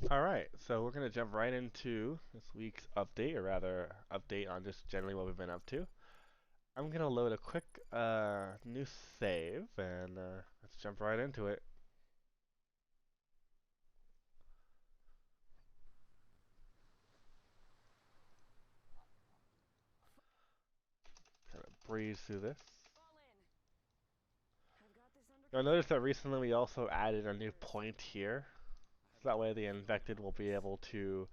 Alright, so we're going to jump right into this week's update, or rather, update on just generally what we've been up to. I'm going to load a quick new save, and let's jump right into it. Kind of breeze through this. You'll notice that recently we also added a new point here, so that way the infected will be able to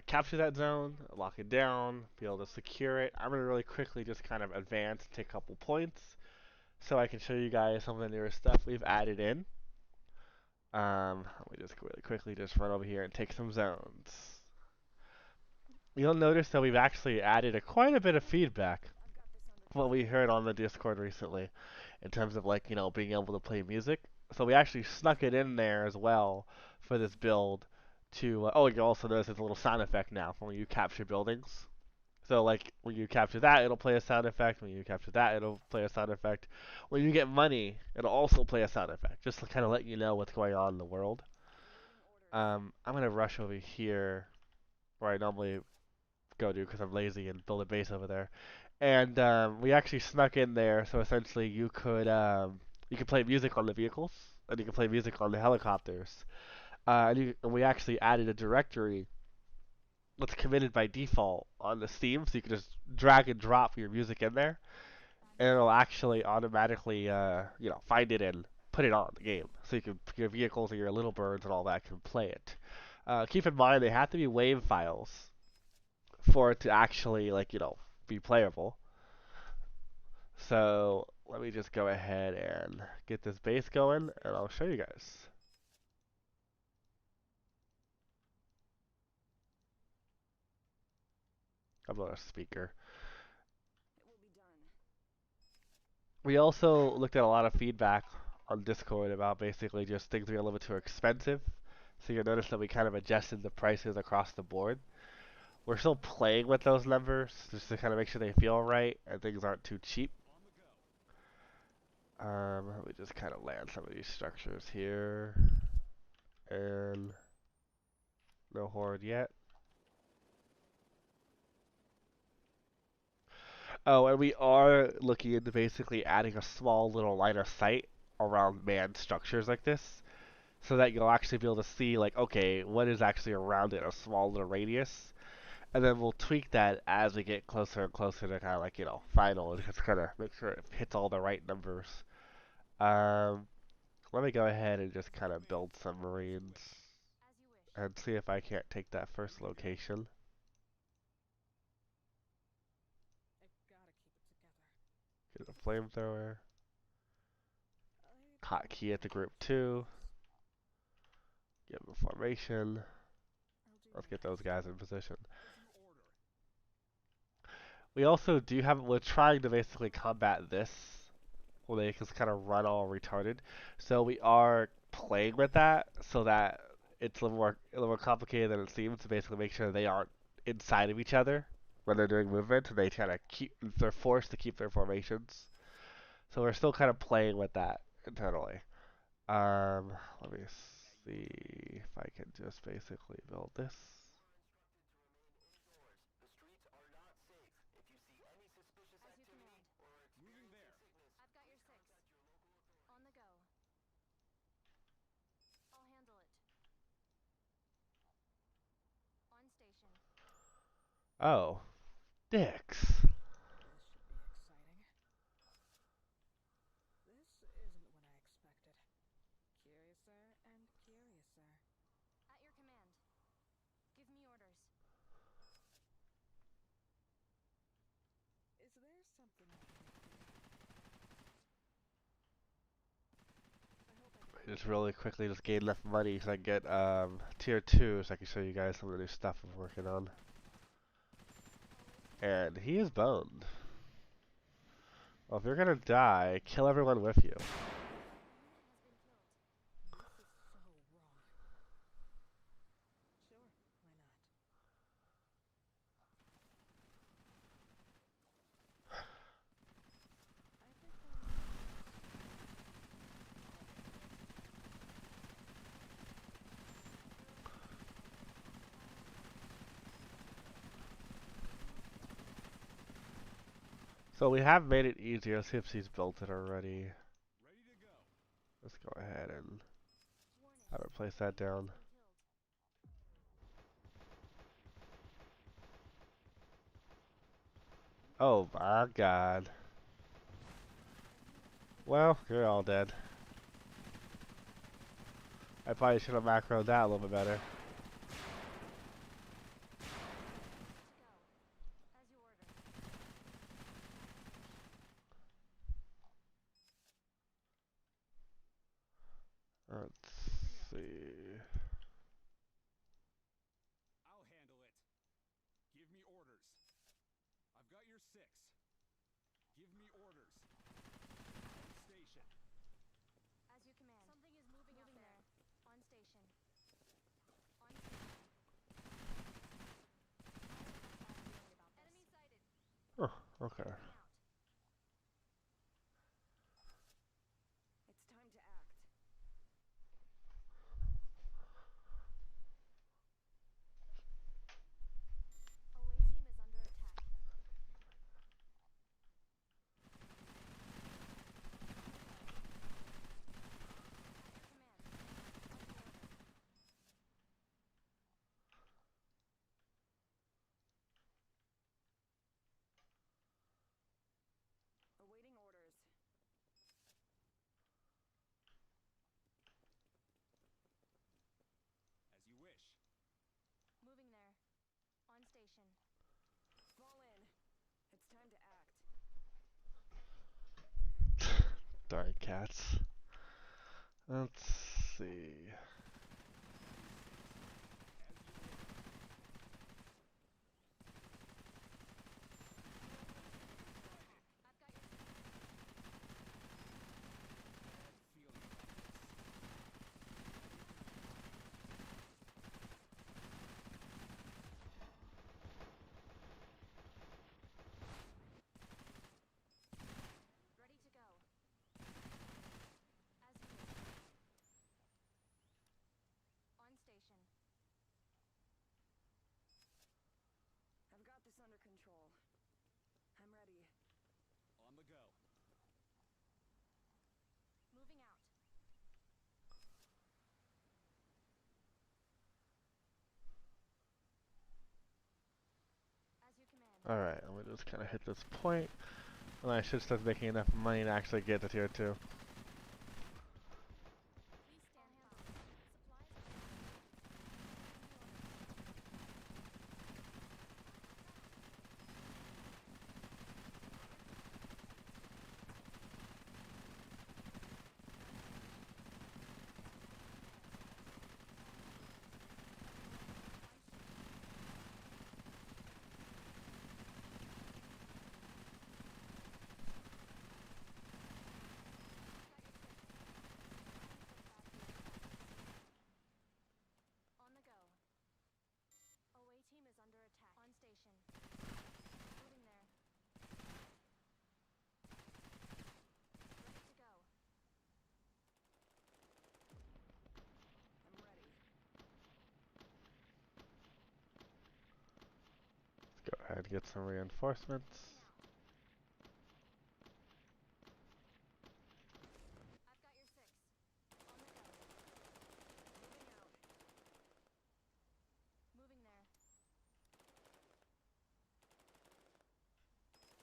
capture that zone, lock it down, be able to secure it. I'm going to really quickly just kind of advance, take a couple points, so I can show you guys some of the newer stuff we've added in. Let me just really quickly just run over here and take some zones. You'll notice that we've actually added quite a bit of feedback from what we heard on the Discord recently in terms of being able to play music. So we actually snuck it in there as well for this build to oh, you also notice there's a little sound effect now when you capture buildings. So like when you capture that, it'll play a sound effect. When you capture that, it'll play a sound effect. When you get money, it'll also play a sound effect, just to kind of let you know what's going on in the world. I'm gonna rush over here where I normally go to because I'm lazy and build a base over there. And we actually snuck in there, so essentially you could play music on the vehicles and you can play music on the helicopters. And we actually added a directory that's committed by default on the Steam, so you can just drag and drop your music in there, and it'll actually automatically find it and put it on the game, so your vehicles and your little birds and all that can play it. Keep in mind they have to be WAV files for it to actually be playable. So let me just go ahead and get this base going, and I'll show you guys. I'm not a speaker. We also looked at a lot of feedback on Discord about basically just things being a little bit too expensive. So you'll notice that we kind of adjusted the prices across the board. We're still playing with those numbers just to kind of make sure they feel right and things aren't too cheap. Let me just kind of land some of these structures here. And no horde yet. Oh, and we are looking into basically adding a small little line of sight around manned structures like this, so that you'll actually be able to see, like, okay, what is actually around it, a small little radius. And then we'll tweak that as we get closer and closer to kind of final, and just kind of make sure it hits all the right numbers. Um, Let me go ahead and just kind of build some marines and see if I can't take that first location. Get a flamethrower. Hotkey at the group 2. Give them a formation. Let's get those guys in position. We also do have, we're trying to basically combat this, where they can kind of run all retarded. So we are playing with that so that it's a little more complicated than it seems to basically make sure they aren't inside of each other when they're doing movement, and they're forced to keep their formations. So we're still kind of playing with that internally. Let me see if I can just basically build this. Oh, dicks. Just really quickly just gain enough money so I can get tier 2 so I can show you guys some of the new stuff I'm working on. And he is boned. Well, if you're gonna die, kill everyone with you. So we have made it easier. Let's see if she's built it already. Let's go ahead and have her place that down. Oh my god. Well, you're all dead. I probably should have macroed that a little bit better. Let's see. I'll handle it. Give me orders. I've got your 6. Give me orders. Station. As you command. Something is moving out there. On station. On station. Enemy sighted. Oh, okay. It's time to act. Away team is under attack. Awaiting orders. As you wish. Moving there. On station. Fall in. It's time to act. Darn cats. Let's see. I've got your Feel you. ready to go. As you wish. On station. I've got this under control. I'm ready. On the go. Moving out. As you command. Alright, I'm gonna just kind of hit this point, and I should start making enough money to actually get to tier 2. Please stand by. Supplies. On the go. Away team is under attack. On station. Moving there. Ready to go. I'm ready. Let's go ahead and get some reinforcements. I've got your 6. On the go. Moving out. Moving there. Moving out.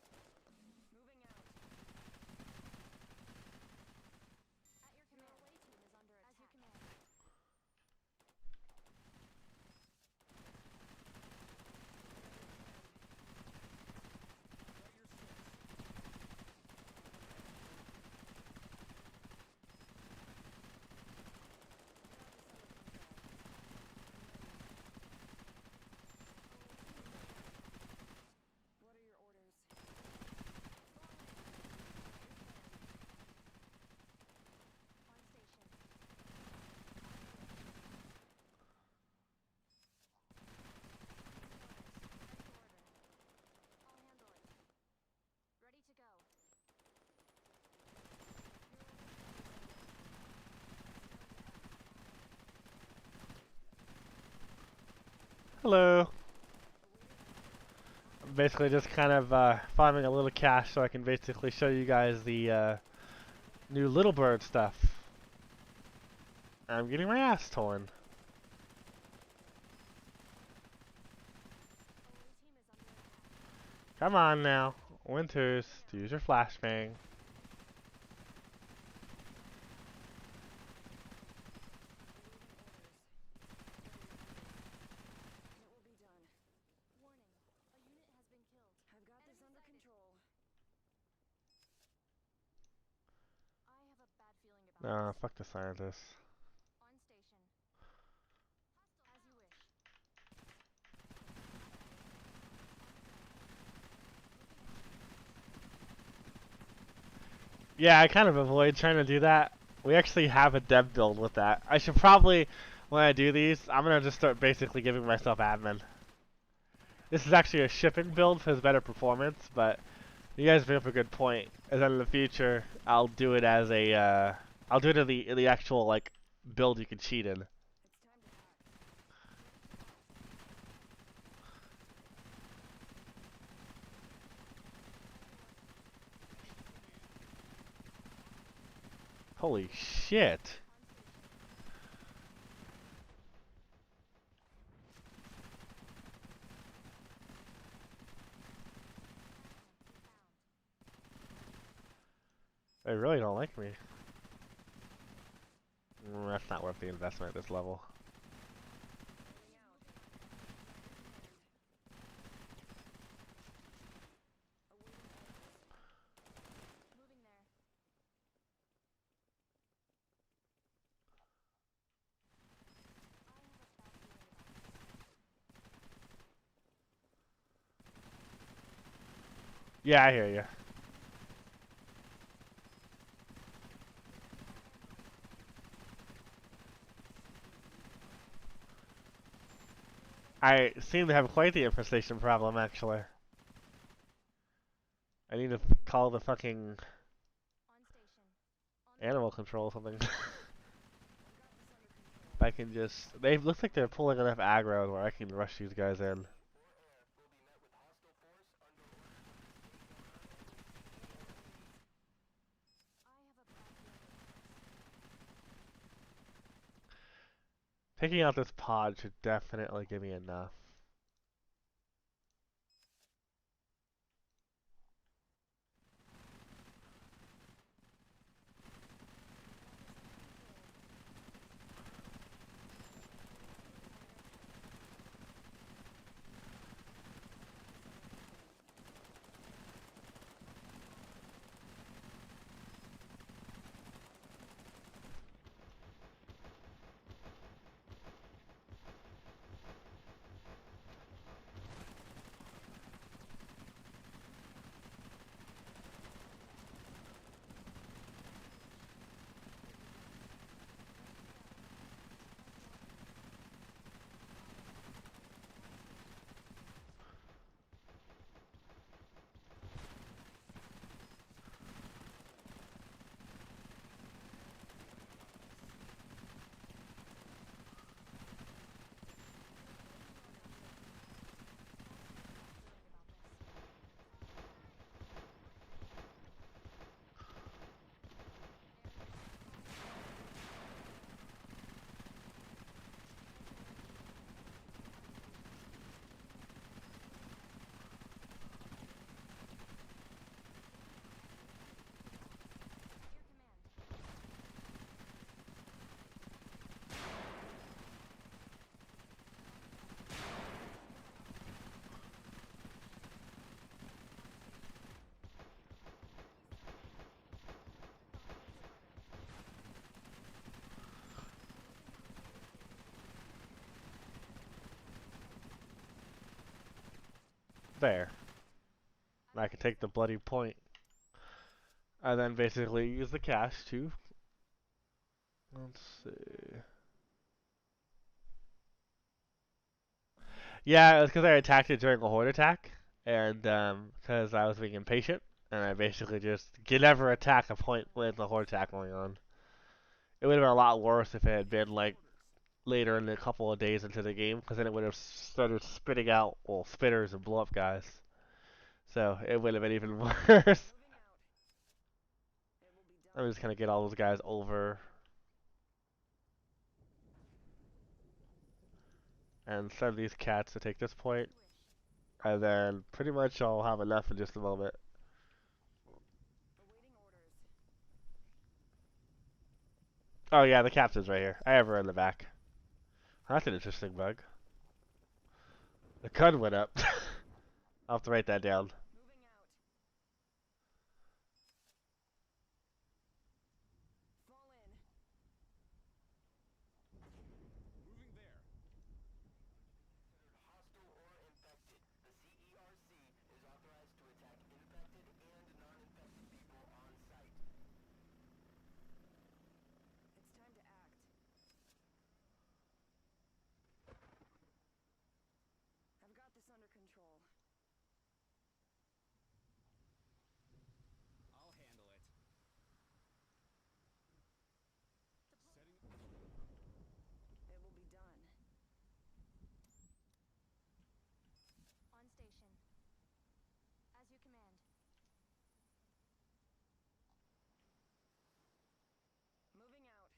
At your command. Your away team is under attack. As you command. Got your 6. What are your orders? On station. I'll handle it. Ready to go. Hello. Basically, just kind of farming a little cash so I can basically show you guys the new Little Bird stuff. I'm getting my ass torn. Come on now. Winters, use your flashbang. Fuck the scientists. Yeah, I kind of avoid trying to do that. We actually have a dev build with that. I should probably, when I do these, I'm gonna just start basically giving myself admin. This is actually a shipping build for his better performance, but you guys bring up a good point. And then in the future, I'll do it as a, I'll do it in the actual like build you can cheat in. Holy shit! They really don't like me. That's not worth the investment at this level. Yeah, I hear you. I seem to have quite the infestation problem, actually. I need to call the fucking animal control or something. If I can just... They look like they're pulling enough aggro where I can rush these guys in. Taking out this pod should definitely give me enough. There. I can take the bloody point. And then basically use the cash to... Let's see... Yeah, it's because I attacked it during a horde attack. And, because I was being impatient. And I basically just never attack a point with the horde attack going on. It would have been a lot worse if it had been, like, later in a couple of days into the game, because then it would have started spitting out, well, spitters and blow up guys. So it would have been even worse. Moving out. It will be I'm done. just gonna get all those guys over and send these cats to take this As point, you wish. and then pretty much I'll have enough in just a moment. Awaiting orders. Oh yeah, the captain's right here. I have her in the back. That's an interesting bug. The cud went up. I'll have to write that down. Moving out. Fall in. Moving there. Hostile or infected. The CERC is authorized to attack infected and non-infected people on site. It's time to act. I've got this under control. I'll handle it. Setting. It will be done. On station. As you command. Moving out.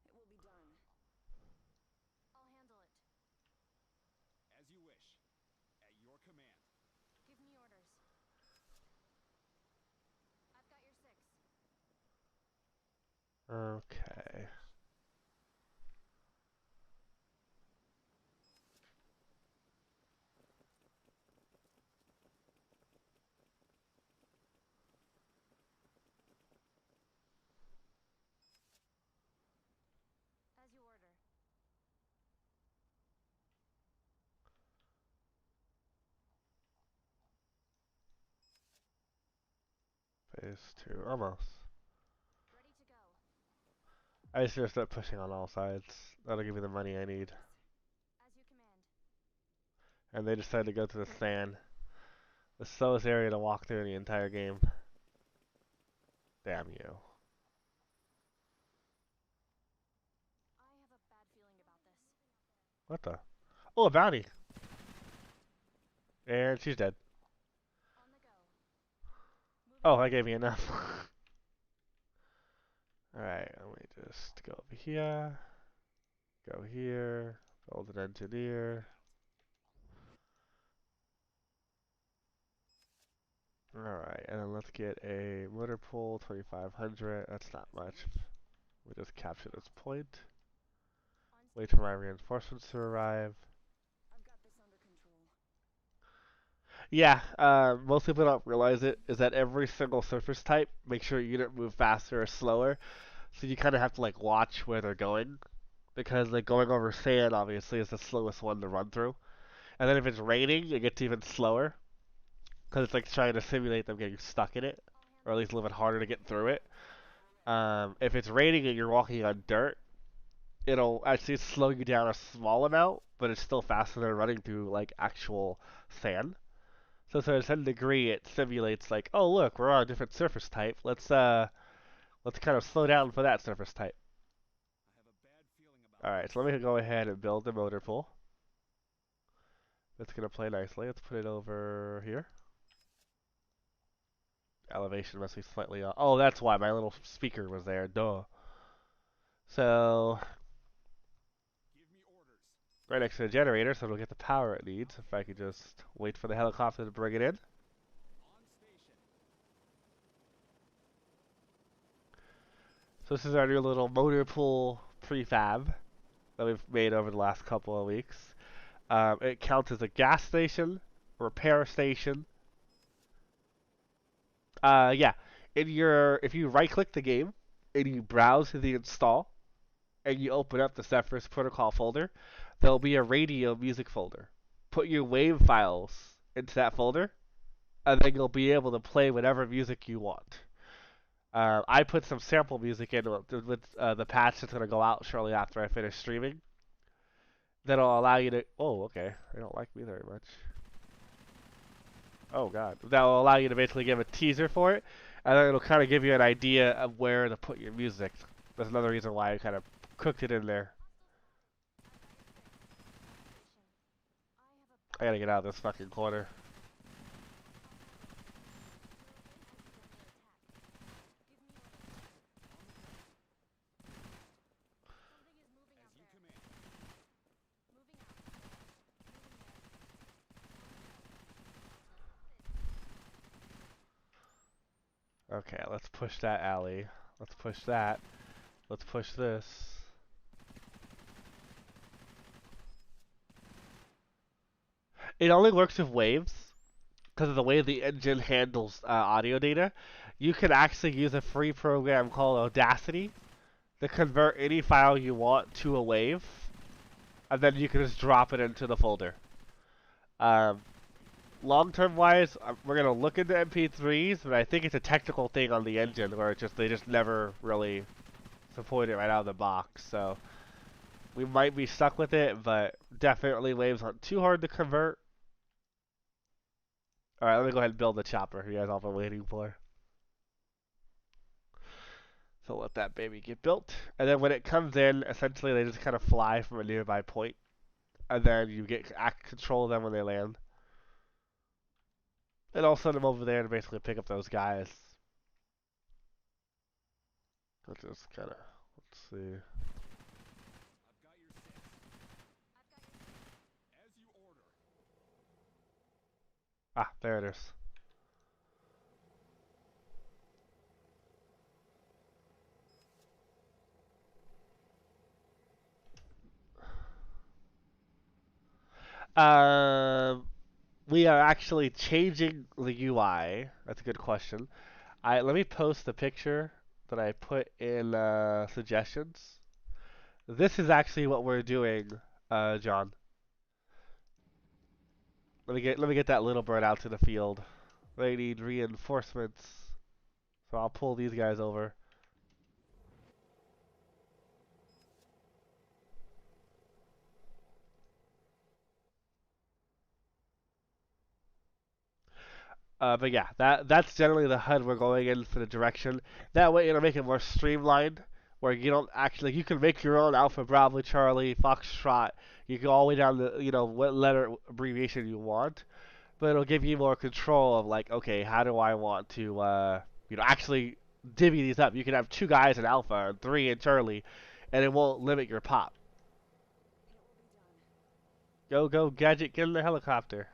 It will be done. I'll handle it. As you wish. At your command. Give me orders. I've got your 6. Okay. As you order. Phase 2, almost. Ready to go. I just gotta start pushing on all sides. That'll give me the money I need. As you command. And they decided to go to the sand. The slowest area to walk through in the entire game. Damn you. I have a bad feeling about this. What the? Oh, a bounty! And she's dead. On the go. Oh, Moving that out. gave me enough. Alright, let me just go over here. Go here. Build an engineer. Alright, and then let's get a motor pool, 2500. That's not much. We just capture this point. On Wait station. for my reinforcements to arrive. I've got this under control. Yeah, most people don't realize it, is that every single surface type makes your unit move faster or slower. So you kind of have to like watch where they're going. Because like going over sand obviously is the slowest one to run through. And then if it's raining, it gets even slower. Because it's like trying to simulate them getting stuck in it. I'll Or at handle least it. a little bit harder to get through it. If it's raining and you're walking on dirt, it'll actually slow you down a small amount, but it's still faster than running through like actual sand. So to a certain degree, it simulates like, oh look, we're on a different surface type. Let's kind of slow down for that surface type. I have a bad feeling about All right, this. so let me go ahead and build the motor pool. It's gonna play nicely. Let's put it over here. Elevation must be slightly off. Oh, that's why my little speaker was there. Duh. So Give me orders. right next to the generator, so it'll get the power it needs. If I could just wait for the helicopter to bring it in. On station. So this is our new little motor pool prefab that we've made over the last couple of weeks. It counts as a gas station, repair station. Yeah. If you right-click the game and you browse to the install and you open up the Cepheus protocol folder, there'll be a radio music folder. Put your WAV files into that folder, and then you'll be able to play whatever music you want. I put some sample music in with the patch that's gonna go out shortly after I finish streaming. That'll allow you to. Oh, okay. They don't like me very much. Oh god. That'll allow you to basically give a teaser for it, and then it'll kind of give you an idea of where to put your music. That's another reason why I kind of cooked it in there. I've got your 6. On station. I have a I gotta get out of this fucking corner. Okay, let's push that alley. Let's push that. Let's push this. It only works with waves because of the way the engine handles audio data. You can actually use a free program called Audacity to convert any file you want to a wave, and then you can just drop it into the folder. Um, Long-term wise, we're gonna look into MP3s, but I think it's a technical thing on the engine where they just never really support it right out of the box. So we might be stuck with it, but definitely waves aren't too hard to convert. All right, let me go ahead and build the chopper you guys all been waiting for. So let that baby get built, and then when it comes in, essentially they just kind of fly from a nearby point, and then you get control of them when they land. And I'll send them over there to basically pick up those guys. Let's just kind of, let's see. Ah, there it is. Um, we are actually changing the UI. That's a good question. Let me post the picture that I put in suggestions. This is actually what we're doing, John. Let me get that little bird out to the field. They need reinforcements, so I'll pull these guys over. But yeah, that's generally the HUD we're going in for the direction. That way it'll make it more streamlined, where you don't actually you can make your own Alpha Bravo Charlie Foxtrot. You can go all the way down to what letter abbreviation you want, but it'll give you more control of like, okay, how do I want to actually divvy these up. You can have 2 guys in Alpha and 3 in Charlie, and it won't limit your pop. Go, go, Gadget, get in the helicopter.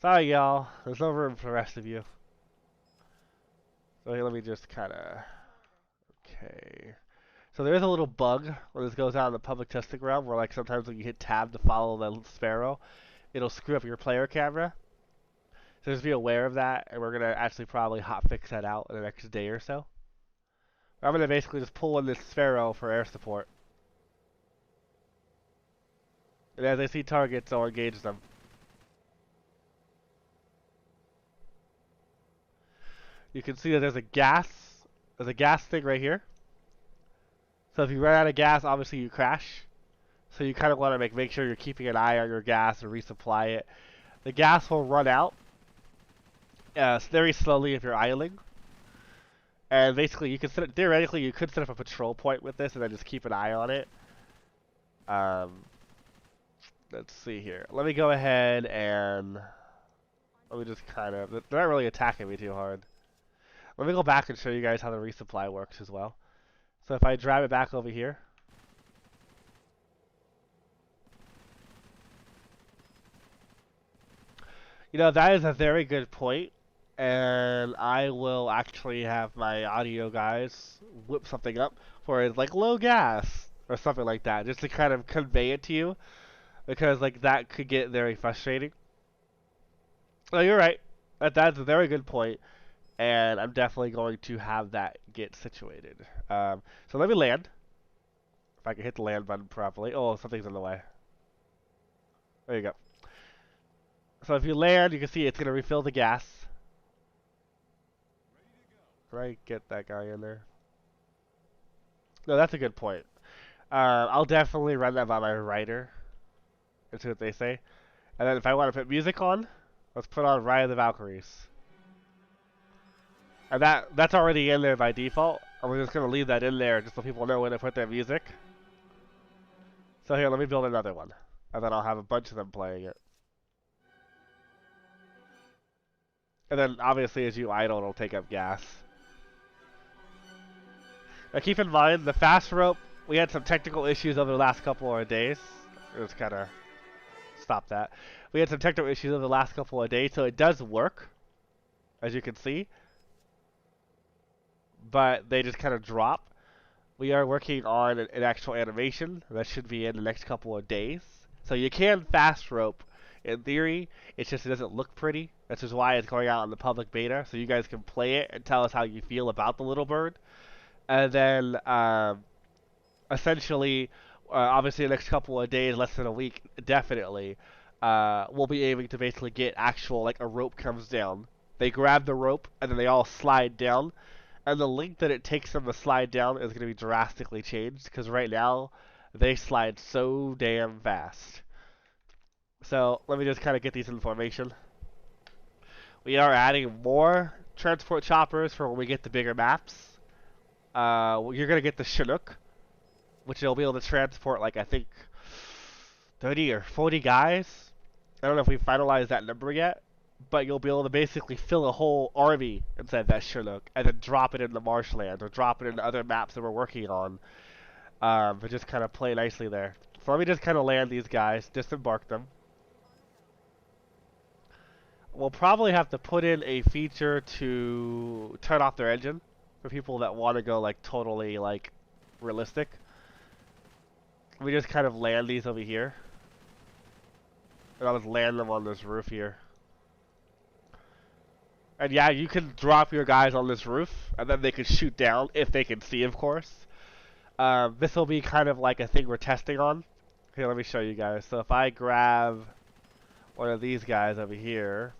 Sorry, y'all. There's no room for the rest of you. So here, let me just kind of... Okay. So there is a little bug when this goes out in the public testing realm where like sometimes when you hit tab to follow the sparrow, it'll screw up your player camera. So just be aware of that, and we're going to actually probably hotfix that out in the next day or so. I'm going to basically just pull in this sparrow for air support. And as I see targets, I'll engage them. You can see that there's a gas thing right here. So if you run out of gas, obviously you crash. So you kind of want to make sure you're keeping an eye on your gas and resupply it. The gas will run out very slowly if you're idling. And basically, theoretically, you could set up a patrol point with this and then just keep an eye on it. Let's see here. Let me go ahead and let me just kind of. They're not really attacking me too hard. Let me go back and show you guys how the resupply works as well. So if I drive it back over here. That is a very good point, and I will actually have my audio guys whip something up for it, like low gas or something like that, just to kind of convey it to you, because like that could get very frustrating. Oh, you're right. That's a very good point, and I'm definitely going to have that get situated. So let me land. If I can hit the land button properly. Oh, something's in the way. There you go. So if you land, you can see it's going to refill the gas. Right, get that guy in there. No, that's a good point. I'll definitely run that by my writer and see what they say. And then if I want to put music on, let's put on Ride of the Valkyries. And that's already in there by default. And we're just going to leave that in there just so people know when to put their music. So here, let me build another one. and then I'll have a bunch of them playing it. And then obviously as you idle, it'll take up gas. Now keep in mind, the fast rope, we had some technical issues over the last couple of days. It was kind of, stop that. We had some technical issues over the last couple of days, so it does work, as you can see. But they just kind of drop. We are working on an actual animation that should be in the next couple of days. So you can fast rope in theory. It's just it doesn't look pretty. That's just why it's going out in the public beta, so you guys can play it and tell us how you feel about the little bird. And then essentially, obviously the next couple of days, less than a week, definitely, we'll be aiming to basically get actual, like a rope comes down. They grab the rope and then they all slide down. And the length that it takes them to slide down is going to be drastically changed because right now they slide so damn fast. So let me just kind of get these information. We are adding more transport choppers for when we get the bigger maps. You're going to get the Chinook, which you'll be able to transport like I think 30 or 40 guys. I don't know if we finalized that number yet, but you'll be able to basically fill a whole army inside that Chinook and then drop it in the marshland or drop it into other maps that we're working on. But just kind of play nicely there. So let me just kind of land these guys, disembark them. We'll probably have to put in a feature to turn off their engine for people that want to go like totally like realistic. We just kind of land these over here. And I'll just land them on this roof here. And yeah, you can drop your guys on this roof, and then they can shoot down, if they can see, of course. This will be kind of like a thing we're testing on. Here, let me show you guys. So if I grab one of these guys over here,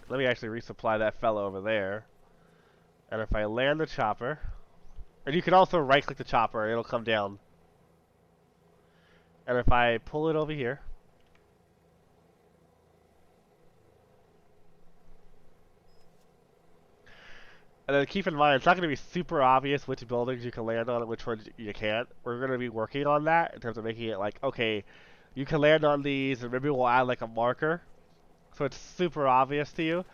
let me actually resupply that fellow over there. And if I land the chopper, and you can also right-click the chopper, it'll come down. And if I pull it over here, and then keep in mind, it's not going to be super obvious which buildings you can land on and which ones you can't. We're going to be working on that in terms of making it like, okay, you can land on these, and maybe we'll add like a marker, so it's super obvious to you.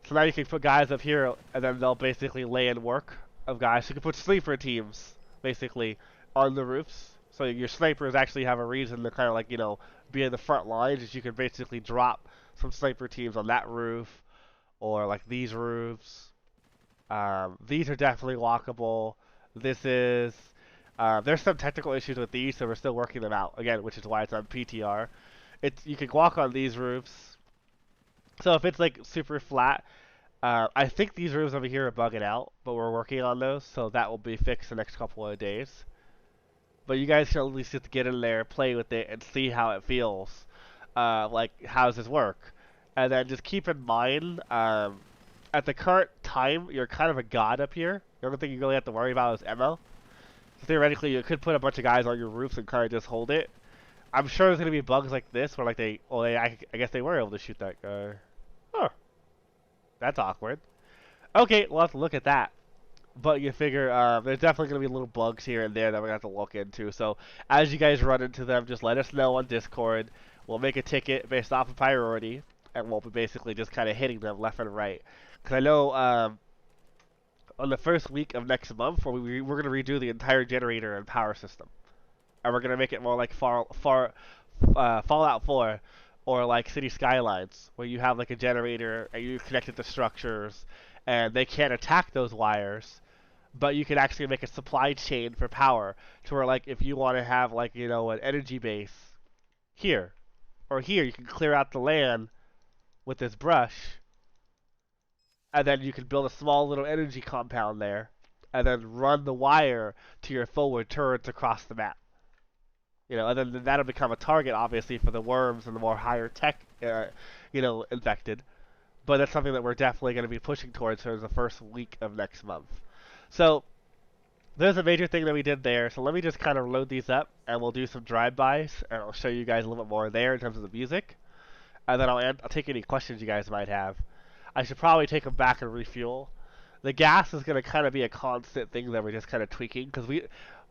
So now you can put guys up here, and then they'll basically lay in work of guys. So you can put sleeper teams, basically, on the roofs. So your snipers actually have a reason to kind of like, you know, be in the front lines, is you can basically drop some sniper teams on that roof, or like these roofs. These are definitely walkable. This is... there's some technical issues with these, so we're still working them out, again, which is why it's on PTR. You can walk on these roofs. So if it's like super flat, I think these roofs over here are bugging out, but we're working on those, so that will be fixed the next couple of days. But you guys can at least just get in there, play with it, and see how it feels. Like, how does this work? And then just keep in mind, at the current time, you're kind of a god up here. The only thing you really have to worry about is ammo. So theoretically, you could put a bunch of guys on your roofs and kind of just hold it. I'm sure there's going to be bugs like this where like I guess they were able to shoot that guy. Huh. That's awkward. Okay, we'll have to look at that. But you figure there's definitely going to be little bugs here and there that we're going to have to look into. So as you guys run into them, just let us know on Discord. We'll make a ticket based off of priority, and we'll be basically just kind of hitting them left and right. Because I know on the first week of next month, we're going to redo the entire generator and power system. And we're going to make it more like Fallout 4 or like City Skylines, where you have like a generator and you connect it to structures, and they can't attack those wires, but you can actually make a supply chain for power to where like if you want to have like, you know, an energy base here or here, you can clear out the land with this brush, and then you can build a small little energy compound there, and then run the wire to your forward turrets across the map. You know, and then that'll become a target, obviously, for the worms and the more higher tech, you know, infected. But that's something that we're definitely going to be pushing towards for the first week of next month. So, there's a major thing that we did there. So let me just kind of load these up, and we'll do some drive-bys, and I'll show you guys a little bit more there in terms of the music. And then I'll take any questions you guys might have. I should probably take them back and refuel. The gas is going to kind of be a constant thing that we're just kind of tweaking, because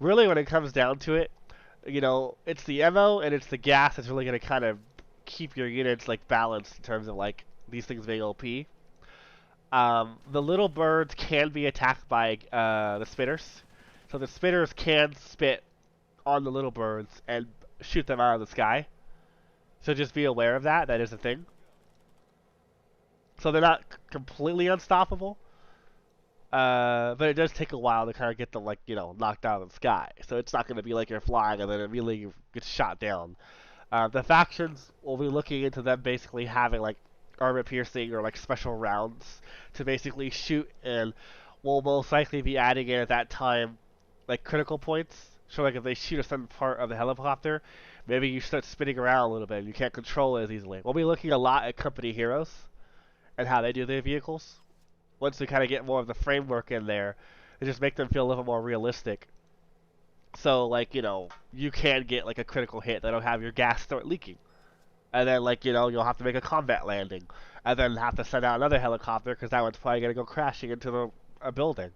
really when it comes down to it, you know, it's the ammo and it's the gas that's really gonna kind of keep your units like balanced in terms of like these things being OP. The little birds can be attacked by the spitters, so the spitters can spit on the little birds and shoot them out of the sky. So just be aware of that. That is a thing. So they're not completely unstoppable, but it does take a while to kind of get them like knocked out of the sky. So it's not going to be like you're flying and then immediately get shot down. The factions will be looking into them basically having like armor piercing or like special rounds to basically shoot, and will most likely be adding in at that time like critical points. So like if they shoot a certain part of the helicopter, maybe you start spinning around a little bit and you can't control it as easily. We'll be looking a lot at company heroes and how they do their vehicles. Once we kind of get more of the framework in there, it just make them feel a little more realistic. So like you can get like a critical hit that'll have your gas start leaking, and then like you'll have to make a combat landing, and then have to send out another helicopter because that one's probably gonna go crashing into a building.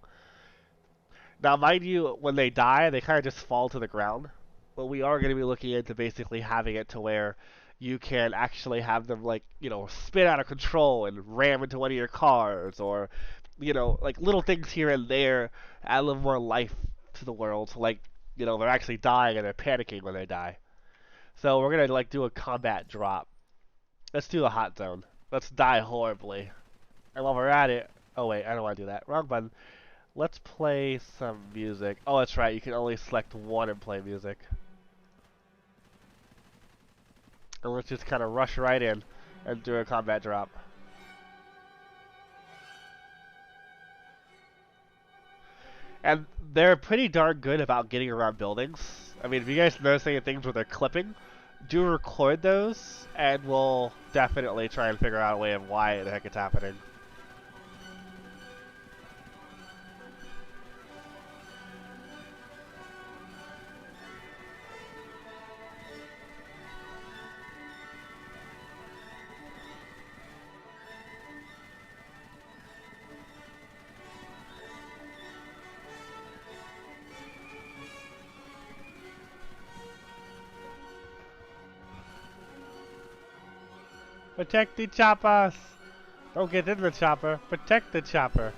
Now, mind you, when they die, they kind of just fall to the ground. But we are going to be looking into basically having it to where you can actually have them, like, spin out of control and ram into one of your cars, or, like little things here and there add a little more life to the world. So, like, they're actually dying and they're panicking when they die. So we're going to, like, do a combat drop. Let's do a hot zone. Let's die horribly. And while we're at it, oh wait, I don't want to do that. Wrong button. Let's play some music. Oh, that's right. You can only select one and play music. And let's just kind of rush right in and do a combat drop. And they're pretty darn good about getting around buildings. I mean, if you guys notice any things where they're clipping, do record those, and we'll definitely try and figure out a way of why the heck it's happening. Protect the choppers! Don't get in the chopper. Protect the chopper.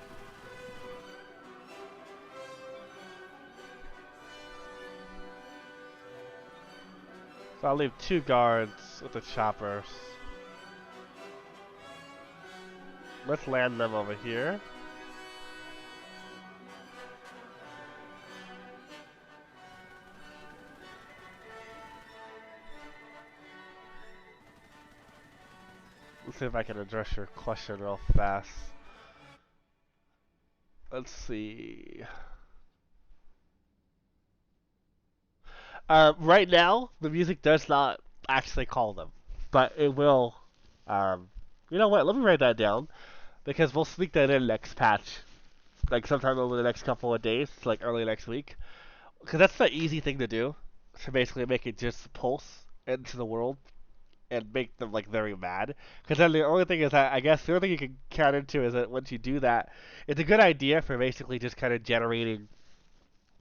So I'll leave 2 guards with the choppers. Let's land them over here. Let's see if I can address your question real fast. Let's see. Right now, the music does not actually call them, but it will. You know what? Let me write that down because we'll sneak that in next patch, like sometime over the next couple of days, like early next week. Because that's the easy thing to do, to basically make it just pulse into the world and make them like very mad. Because then the only thing is that I guess the only thing you can count into is that once you do that, it's a good idea for basically just kind of generating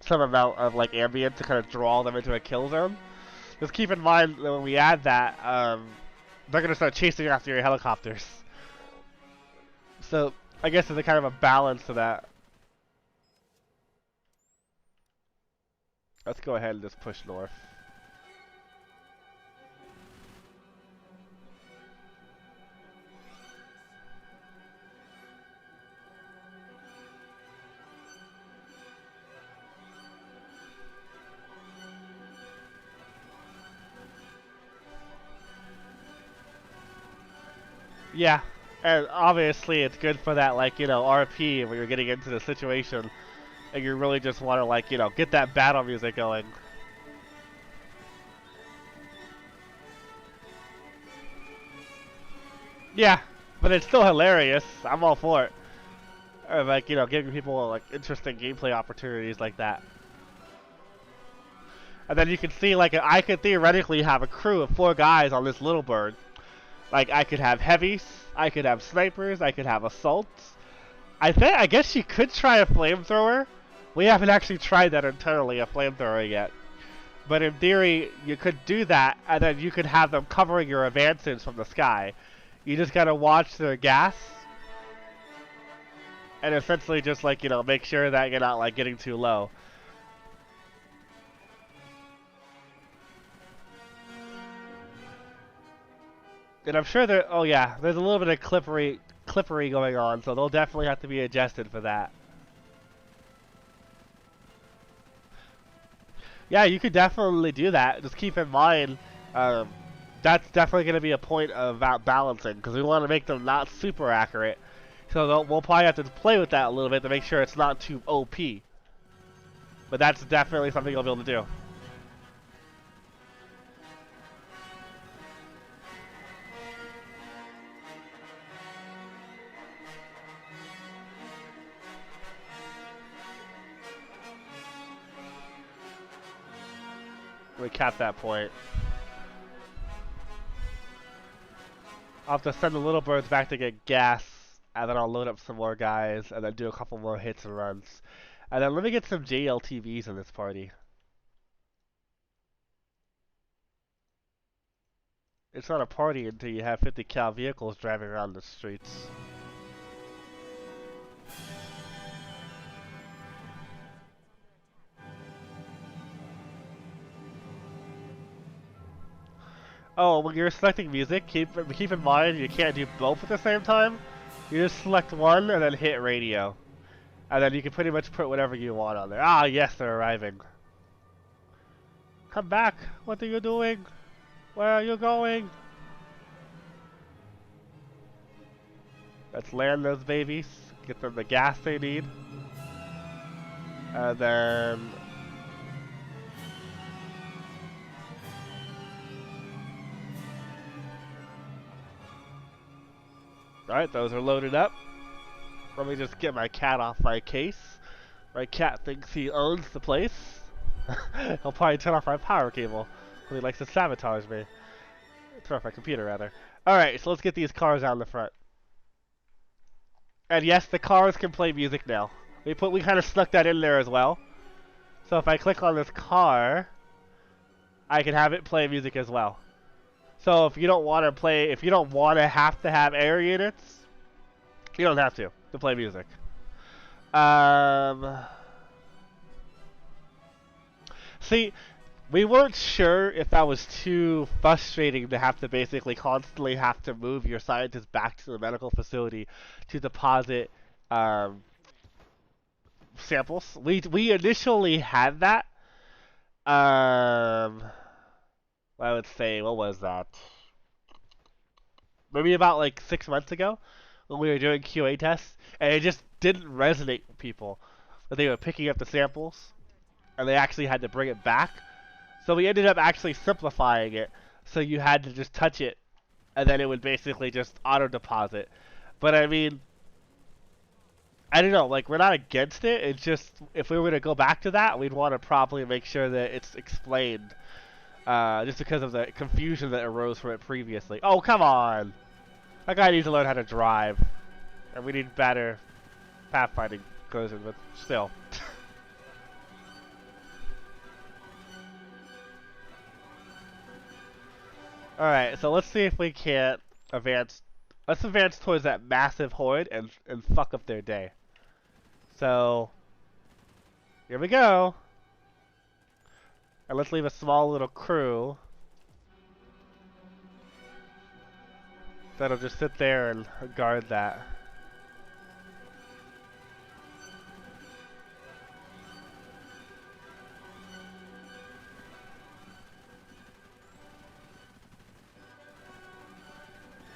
some amount of like ambient to kind of draw them into a kill zone. Just keep in mind that when we add that, they're gonna start chasing after your helicopters. So I guess there's a kind of a balance to that. Let's go ahead and just push north. Yeah, and obviously it's good for that, like, RP when you're getting into the situation and you really just want to, like, get that battle music going. Yeah, but it's still hilarious. I'm all for it. Or, like, giving people, like, interesting gameplay opportunities like that. And then you can see, like, I could theoretically have a crew of 4 guys on this little bird. Like, I could have heavies, I could have snipers, I could have assaults. I guess you could try a flamethrower. We haven't actually tried that internally, a flamethrower yet. But in theory, you could do that, and then you could have them covering your advances from the sky. You just gotta watch their gas, and essentially just like, make sure that you're not like getting too low. And I'm sure there, oh yeah, there's a little bit of clippery going on, so they'll definitely have to be adjusted for that. Yeah, you could definitely do that. Just keep in mind, um, that's definitely going to be a point of balancing, because we want to make them not super accurate. So we'll probably have to play with that a little bit to make sure it's not too OP. But that's definitely something you'll be able to do. We cap that point. I'll have to send the little birds back to get gas, and then I'll load up some more guys, and then do a couple more hits and runs. And then let me get some JLTVs in this party. It's not a party until you have 50 cal vehicles driving around the streets. Oh, when you're selecting music, keep in mind you can't do both at the same time. You just select one and then hit radio. And then you can pretty much put whatever you want on there. Ah, yes, they're arriving. Come back. What are you doing? Where are you going? Let's land those babies. Get them the gas they need. And then... Alright, those are loaded up. Let me just get my cat off my case. My cat thinks he owns the place. He'll probably turn off my power cable. He likes to sabotage me. Turn off my computer, rather. Alright, so let's get these cars out in the front. And yes, the cars can play music now. We kind of snuck that in there as well. So if I click on this car, I can have it play music as well. So if you don't want to have to have air units, you don't have to play music. See, we weren't sure if that was too frustrating to have to basically constantly have to move your scientists back to the medical facility to deposit samples. We initially had that. I would say, what was that? Maybe about like 6 months ago when we were doing QA tests, and it just didn't resonate with people that they were picking up the samples, and they actually had to bring it back. So we ended up actually simplifying it, so you had to just touch it, and then it would basically just auto-deposit. But I mean, I don't know, like, we're not against it, it's just, if we were to go back to that, we'd want to probably make sure that it's explained, just because of the confusion that arose from it previously. Oh, come on! That guy needs to learn how to drive, and we need better pathfinding collision, but still. Alright, so let's see if we can't advance. Let's advance towards that massive horde and fuck up their day. So, here we go. And let's leave a small little crew that'll just sit there and guard that.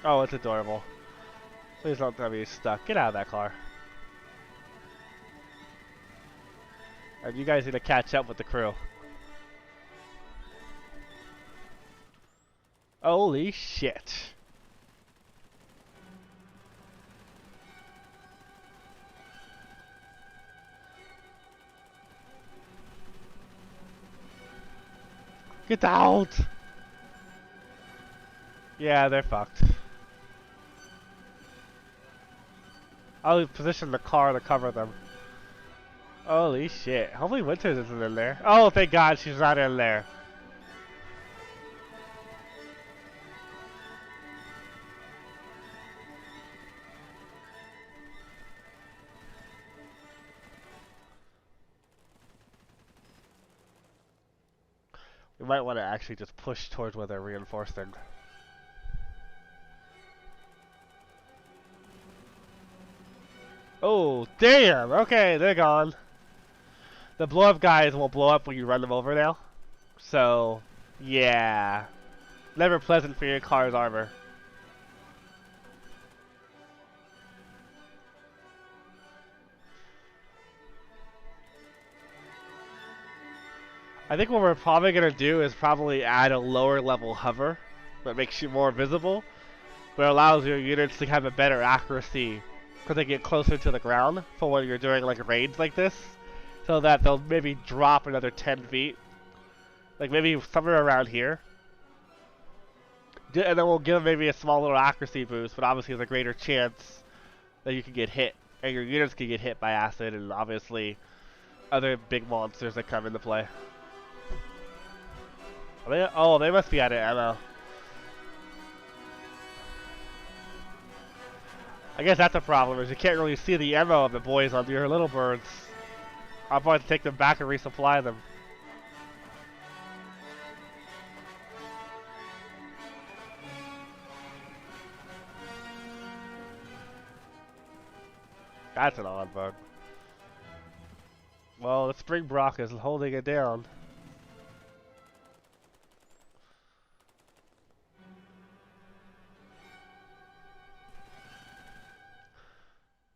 Oh, it's adorable. Please don't tell me he's stuck. Get out of that car. And you guys need to catch up with the crew. Holy shit. Get out! Yeah, they're fucked. I'll position the car to cover them. Holy shit. Hopefully Winters isn't in there. Oh, thank God she's not in there. We might want to actually just push towards where they're reinforcing. Oh, damn! Okay, they're gone. The blow-up guys will blow up when you run them over now. So, yeah. Never pleasant for your car's armor. I think what we're probably going to do is probably add a lower level hover that makes you more visible, but allows your units to have a better accuracy because they get closer to the ground for when you're doing like raids like this, so that they'll maybe drop another 10 feet, like maybe somewhere around here, and then we'll give them maybe a small little accuracy boost, but obviously there's a greater chance that you can get hit, and your units can get hit by acid, and obviously other big monsters that come into play. Oh, they must be out of ammo. I guess that's a problem, is you can't really see the ammo of the boys on your little birds. I'll probably take them back and resupply them. That's an odd bug. Well, the Spring Brock is holding it down.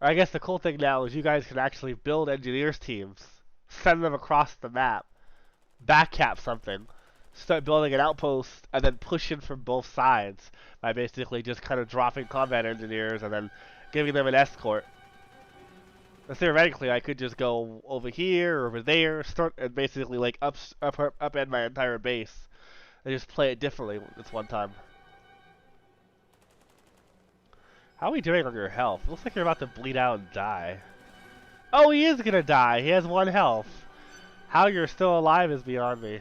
I guess the cool thing now is you guys can actually build engineers teams, send them across the map, backcap something, start building an outpost, and then push in from both sides by basically just kind of dropping combat engineers and then giving them an escort. And theoretically, I could just go over here or over there, start and basically like upend my entire base, and just play it differently this one time. How are we doing on your health? Looks like you're about to bleed out and die. Oh, he is gonna die. He has 1 health. How you're still alive is beyond me.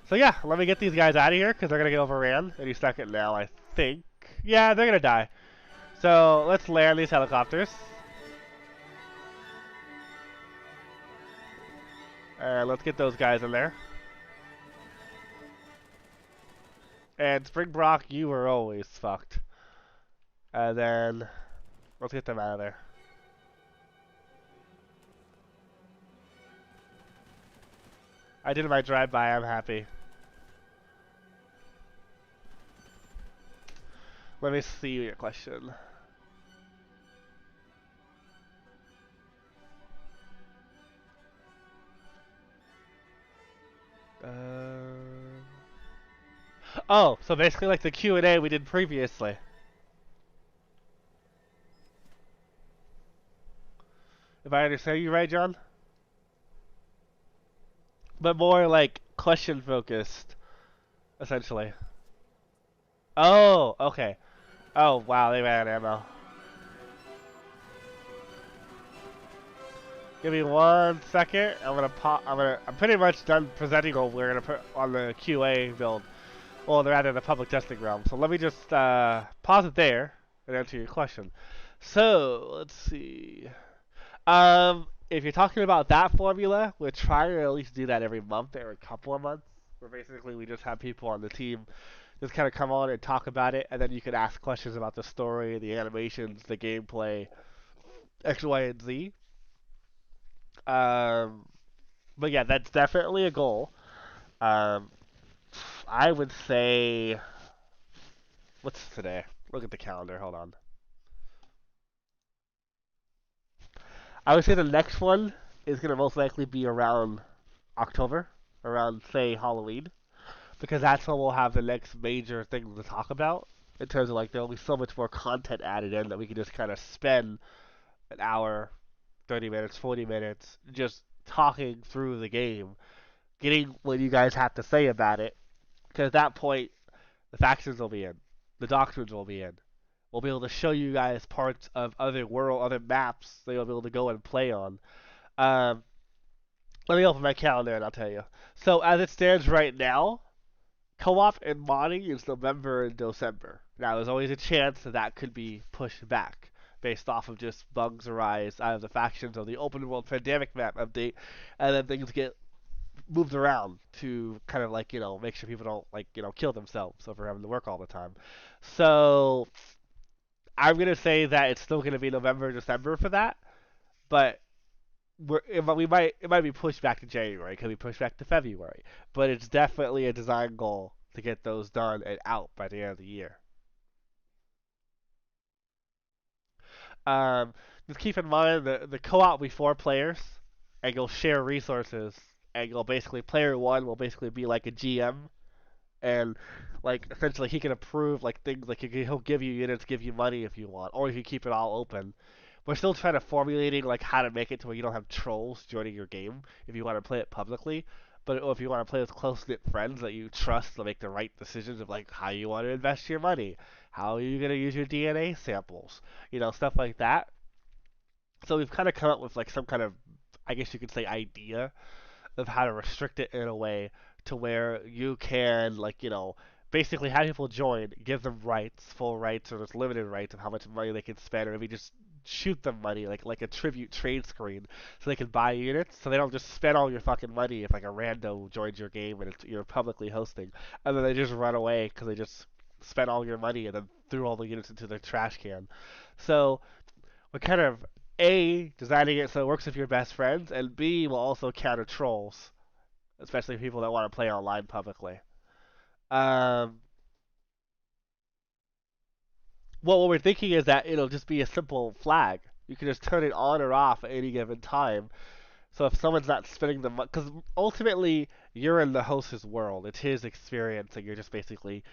So yeah, let me get these guys out of here because they're gonna get overran any second now, I think. Yeah, they're gonna die. So let's land these helicopters. And let's get those guys in there. And Spring Brock, you were always fucked. And then let's get them out of there. I did my drive-by, I'm happy. Let me see your question. Oh, so basically like the Q&A we did previously. If I understand you right, John? But more like question focused, essentially. Oh, okay. Oh, wow, they ran out of ammo. Give me 1 second. I'm pretty much done presenting what we're gonna put on the QA build. Well, they're in the public testing realm. So let me just pause it there and answer your question. So let's see. If you're talking about that formula, we're trying to at least do that every month or a couple of months. Where basically we just have people on the team just kind of come on and talk about it, and then you can ask questions about the story, the animations, the gameplay, X, Y, and Z. Um, but yeah, that's definitely a goal. Um, I would say, what's today? Look at the calendar. Hold on. I would say the next one is gonna most likely be around October, around say Halloween, because that's when we'll have the next major thing to talk about. In terms of like there'll be so much more content added in that we can just kind of spend an hour, 30 minutes, 40 minutes just talking through the game, getting what you guys have to say about it. Because at that point, the factions will be in, the doctrines will be in. We'll be able to show you guys parts of other maps that you'll be able to go and play on. Um, Let me open my calendar and I'll tell you. So as it stands right now, co-op and modding is November and December. Now there's always a chance that that could be pushed back based off of just bugs arise out of the factions or the open world pandemic map update, and then things get moved around to kind of like make sure people don't like kill themselves over having to work all the time. So I'm gonna say that it's still gonna be November, December for that, but it might be pushed back to January. It could be pushed back to February, but it's definitely a design goal to get those done and out by the end of the year. Um, just keep in mind the co-op will be 4 players, and you'll share resources, and you'll basically player one will basically be like a GM, and like essentially he can approve like things like he'll give you units, give you money if you want, or you can keep it all open. We're still trying to formulating like how to make it to where you don't have trolls joining your game if you want to play it publicly. But if you want to play with close knit friends that you trust to make the right decisions of like how you want to invest your money, how are you going to use your DNA samples, stuff like that. So we've kind of come up with like some kind of, I guess you could say, idea of how to restrict it in a way to where you can basically have people join, give them rights, full rights or just limited rights of how much money they can spend, or maybe just shoot them money like a tribute trade screen so they can buy units so they don't just spend all your fucking money if like a rando joins your game and you're publicly hosting and then they just run away because they just spent all your money and then threw all the units into the trash can. So we're kind of A, designing it so it works with your best friends, and B, will also counter trolls, especially people that want to play online publicly. Um, well, what we're thinking is that it'll just be a simple flag. You can just turn it on or off at any given time. So if someone's not spending the money, because ultimately you're in the host's world, it's his experience, and you're just basically,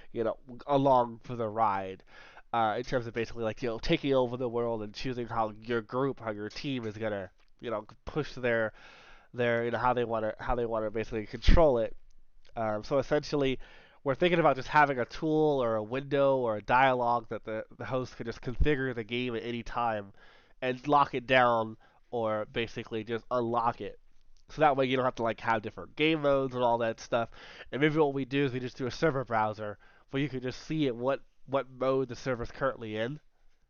along for the ride. In terms of basically like taking over the world and choosing how your group, how your team is gonna, push their how they want to basically control it. So essentially, we're thinking about just having a tool or a window or a dialogue that the host could just configure the game at any time and lock it down or basically just unlock it. So that way you don't have to like have different game modes and all that stuff. And maybe what we do is we just do a server browser where you can just see what mode the server's currently in.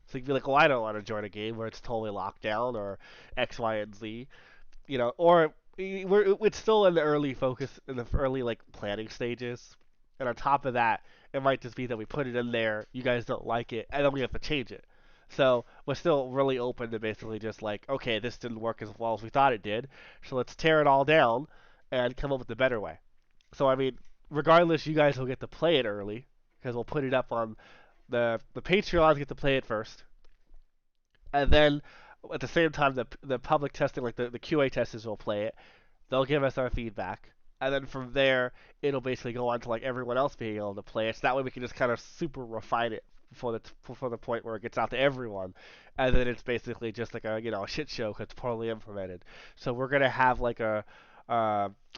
So you can be like, well, I don't want to join a game where it's totally locked down or X, Y, and Z, or it's still in the early focus in the early like planning stages. And on top of that, it might just be that we put it in there, you guys don't like it, and then we have to change it. So we're still really open to basically just like, okay, this didn't work as well as we thought it did, so let's tear it all down and come up with a better way. So I mean, regardless, you guys will get to play it early because we'll put it up on the Patreons get to play it first, and then at the same time the public testing like the QA testers will play it. They'll give us our feedback, and then from there it'll basically go on to like everyone else being able to play it. So that way we can just kind of super refine it for the point where it gets out to everyone, and then it's basically just like a shit show because it's poorly implemented. So we're gonna have like a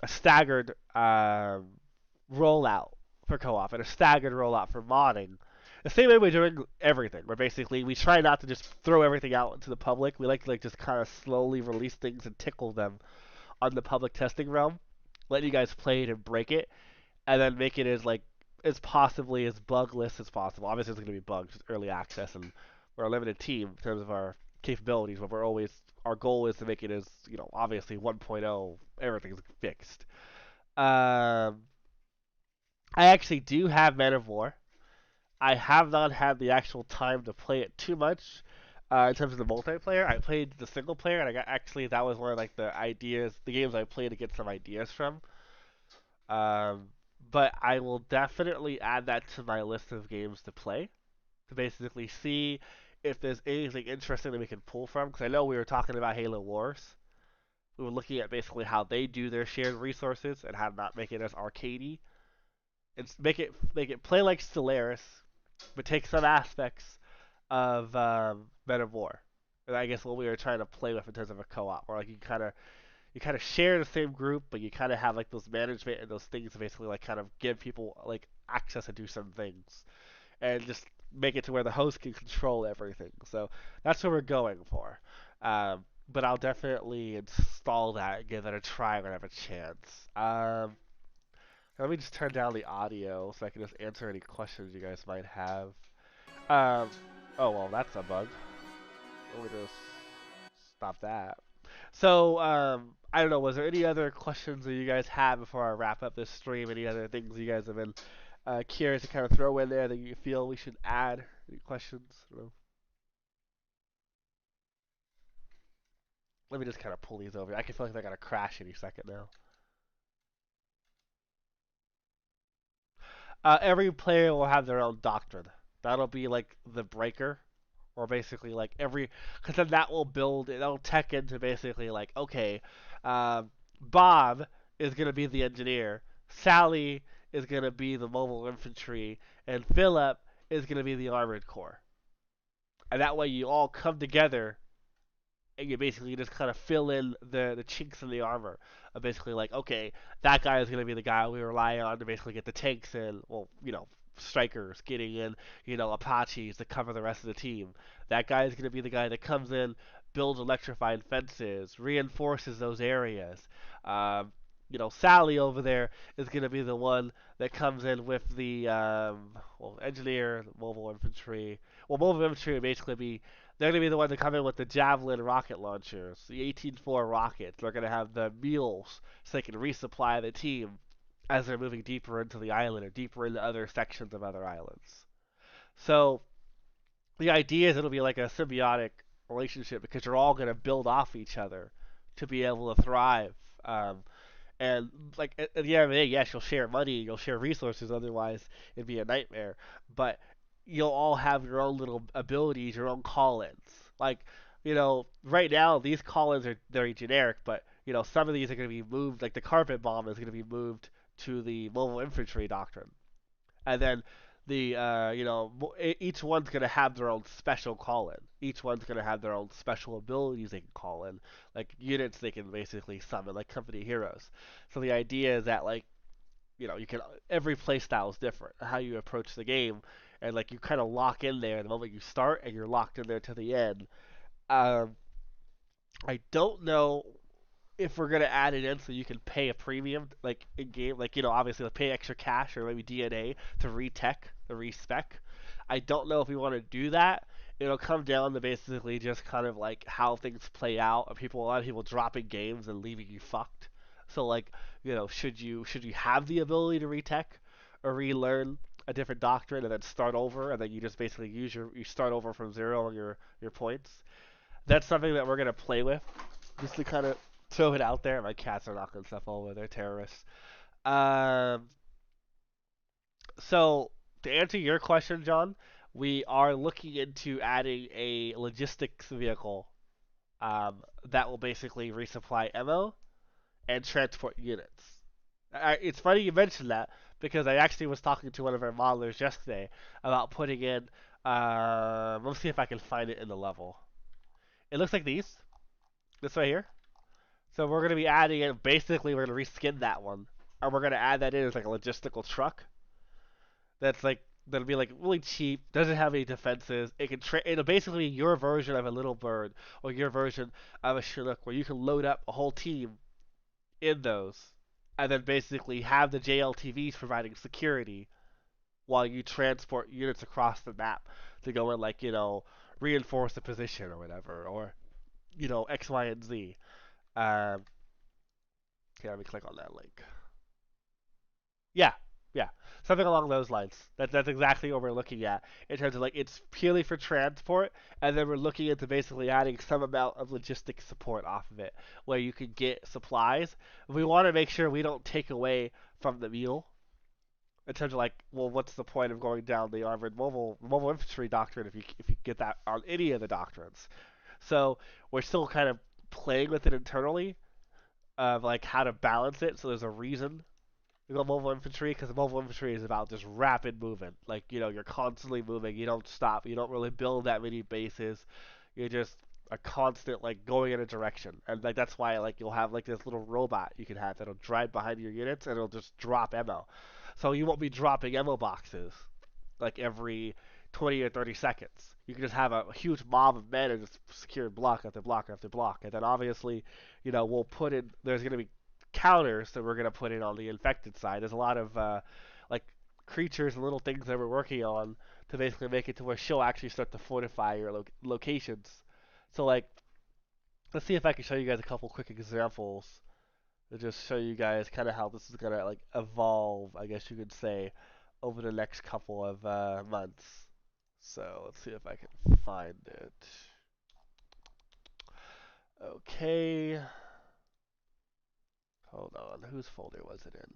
staggered rollout for co-op and a staggered rollout for modding. The same way we're doing everything. Where basically we try not to just throw everything out into the public. We like to like just kind of slowly release things and tickle them on the public testing realm, let you guys play it and break it, and then make it as possibly as bugless as possible. Obviously, there's going to be bugs, it's early access, and we're a limited team in terms of our capabilities. But our goal is to make it as obviously 1.0, everything's fixed. Um, I actually do have Man of War. I have not had the actual time to play it too much. In terms of the multiplayer, I played the single player, and I got actually that was one of like the games I played to get some ideas from. Um, but I will definitely add that to my list of games to play to basically see if there's anything interesting that we can pull from. Because I know we were talking about Halo Wars. We were looking at basically how they do their shared resources and how to not make it as arcadey and make it play like Stellaris, but take some aspects of Men of War. And I guess what we were trying to play with in terms of a co-op, where like you kind of share the same group, but you kind of have like those management and those things to basically like kind of give people like access to do some things, and just make it to where the host can control everything. So that's what we're going for. But I'll definitely install that and give that a try when I have a chance. Let me just turn down the audio so I can just answer any questions you guys might have. Um, oh well, that's a bug. Let me just stop that. So I don't know. Was there any other questions that you guys have before I wrap up this stream? Any other things you guys have been curious to kind of throw in there that you feel we should add? Any questions? I don't know. Let me just kind of pull these over. I can feel like they're gonna crash any second now. Every player will have their own doctrine. That'll be like the breaker, or basically like every, because then that will build, that'll tech into basically like, okay, um, Bob is gonna be the engineer, Sally is gonna be the mobile infantry, and Philip is gonna be the armored corps. And that way you all come together and you basically just kind of fill in the chinks in the armor. Basically, like, okay, that guy is going to be the guy we rely on to basically get the tanks in. Well, strikers getting in, Apaches to cover the rest of the team. That guy is going to be the guy that comes in, builds electrified fences, reinforces those areas. Um, Sally over there is going to be the one that comes in with the engineer, mobile infantry. Well, mobile infantry would basically be they're going to be the ones that come in with the Javelin rocket launchers, the 18-4 rockets. They're going to have the mules so they can resupply the team as they're moving deeper into the island or deeper into other sections of other islands. So the idea is it'll be like a symbiotic relationship because you're all going to build off each other to be able to thrive. Um, and like at the end of the day, yes, you'll share money, you'll share resources. Otherwise, it'd be a nightmare. But you'll all have your own little abilities, your own call-ins. Like, right now these call-ins are very generic, but some of these are going to be moved. Like the carpet bomb is going to be moved to the mobile infantry doctrine, and then each one's going to have their own special call in. Each one's going to have their own special abilities they can call in, like units they can basically summon, like company heroes. So the idea is that like you can every playstyle is different. How you approach the game, and like you kind of lock in there the moment you start, and you're locked in there to the end. Um, I don't know if we're gonna add it in so you can pay a premium like in game, like obviously like pay extra cash or maybe DNA to retech the respec. I don't know if we want to do that. It'll come down to basically just kind of like how things play out. A lot of people dropping games and leaving you fucked. So like should you have the ability to retech or relearn a different doctrine and then start over and then you just basically you start over from zero on your points. That's something that we're gonna play with, just to kind of throw it out there. My cats are knocking stuff over. They're terrorists. Um, so to answer your question, John, we are looking into adding a logistics vehicle that will basically resupply ammo and transport units. It's funny you mentioned that because I actually was talking to one of our modelers yesterday about putting in. Let's see if I can find it in the level. It looks like these. This right here. So we're going to be adding it. Basically, we're going to reskin that one, and we're going to add that in as like a logistical truck. That's like that'll be like really cheap. Doesn't have any defenses. It'll basically be your version of a little bird or your version of a Chinook, where you can load up a whole team in those, and then basically have the JLTVs providing security while you transport units across the map to go and like reinforce a position or whatever, or X, Y, and Z. Um, okay, let me click on that link. Yeah, yeah, something along those lines. That's exactly what we're looking at in terms of like it's purely for transport, and then we're looking into basically adding some amount of logistics support off of it, where you can get supplies. We want to make sure we don't take away from the mule in terms of like, well, what's the point of going down the armored mobile infantry doctrine if you get that on any of the doctrines? So we're still kind of playing with it internally of like how to balance it. So there's a reason we go mobile infantry because mobile infantry is about just rapid movement. Like you're constantly moving. You don't stop. You don't really build that many bases. You're just a constant like going in a direction, and like that's why like you'll have like this little robot you can have that'll drive behind your units and it'll just drop ammo. So you won't be dropping ammo boxes like every 20 or 30 seconds. You can just have a huge mob of men and just secure block after block after block. And then obviously, we'll put in, there's going to be counters that we're going to put in on the infected side. There's a lot of, like, creatures and little things that we're working on to basically make it to where she'll actually start to fortify your locations. So, like, let's see if I can show you guys a couple quick examples to just show you guys kind of how this is gonna like evolve, I guess you could say, over the next couple of months. So let's see if I can find it. Okay, hold on. Whose folder was it in?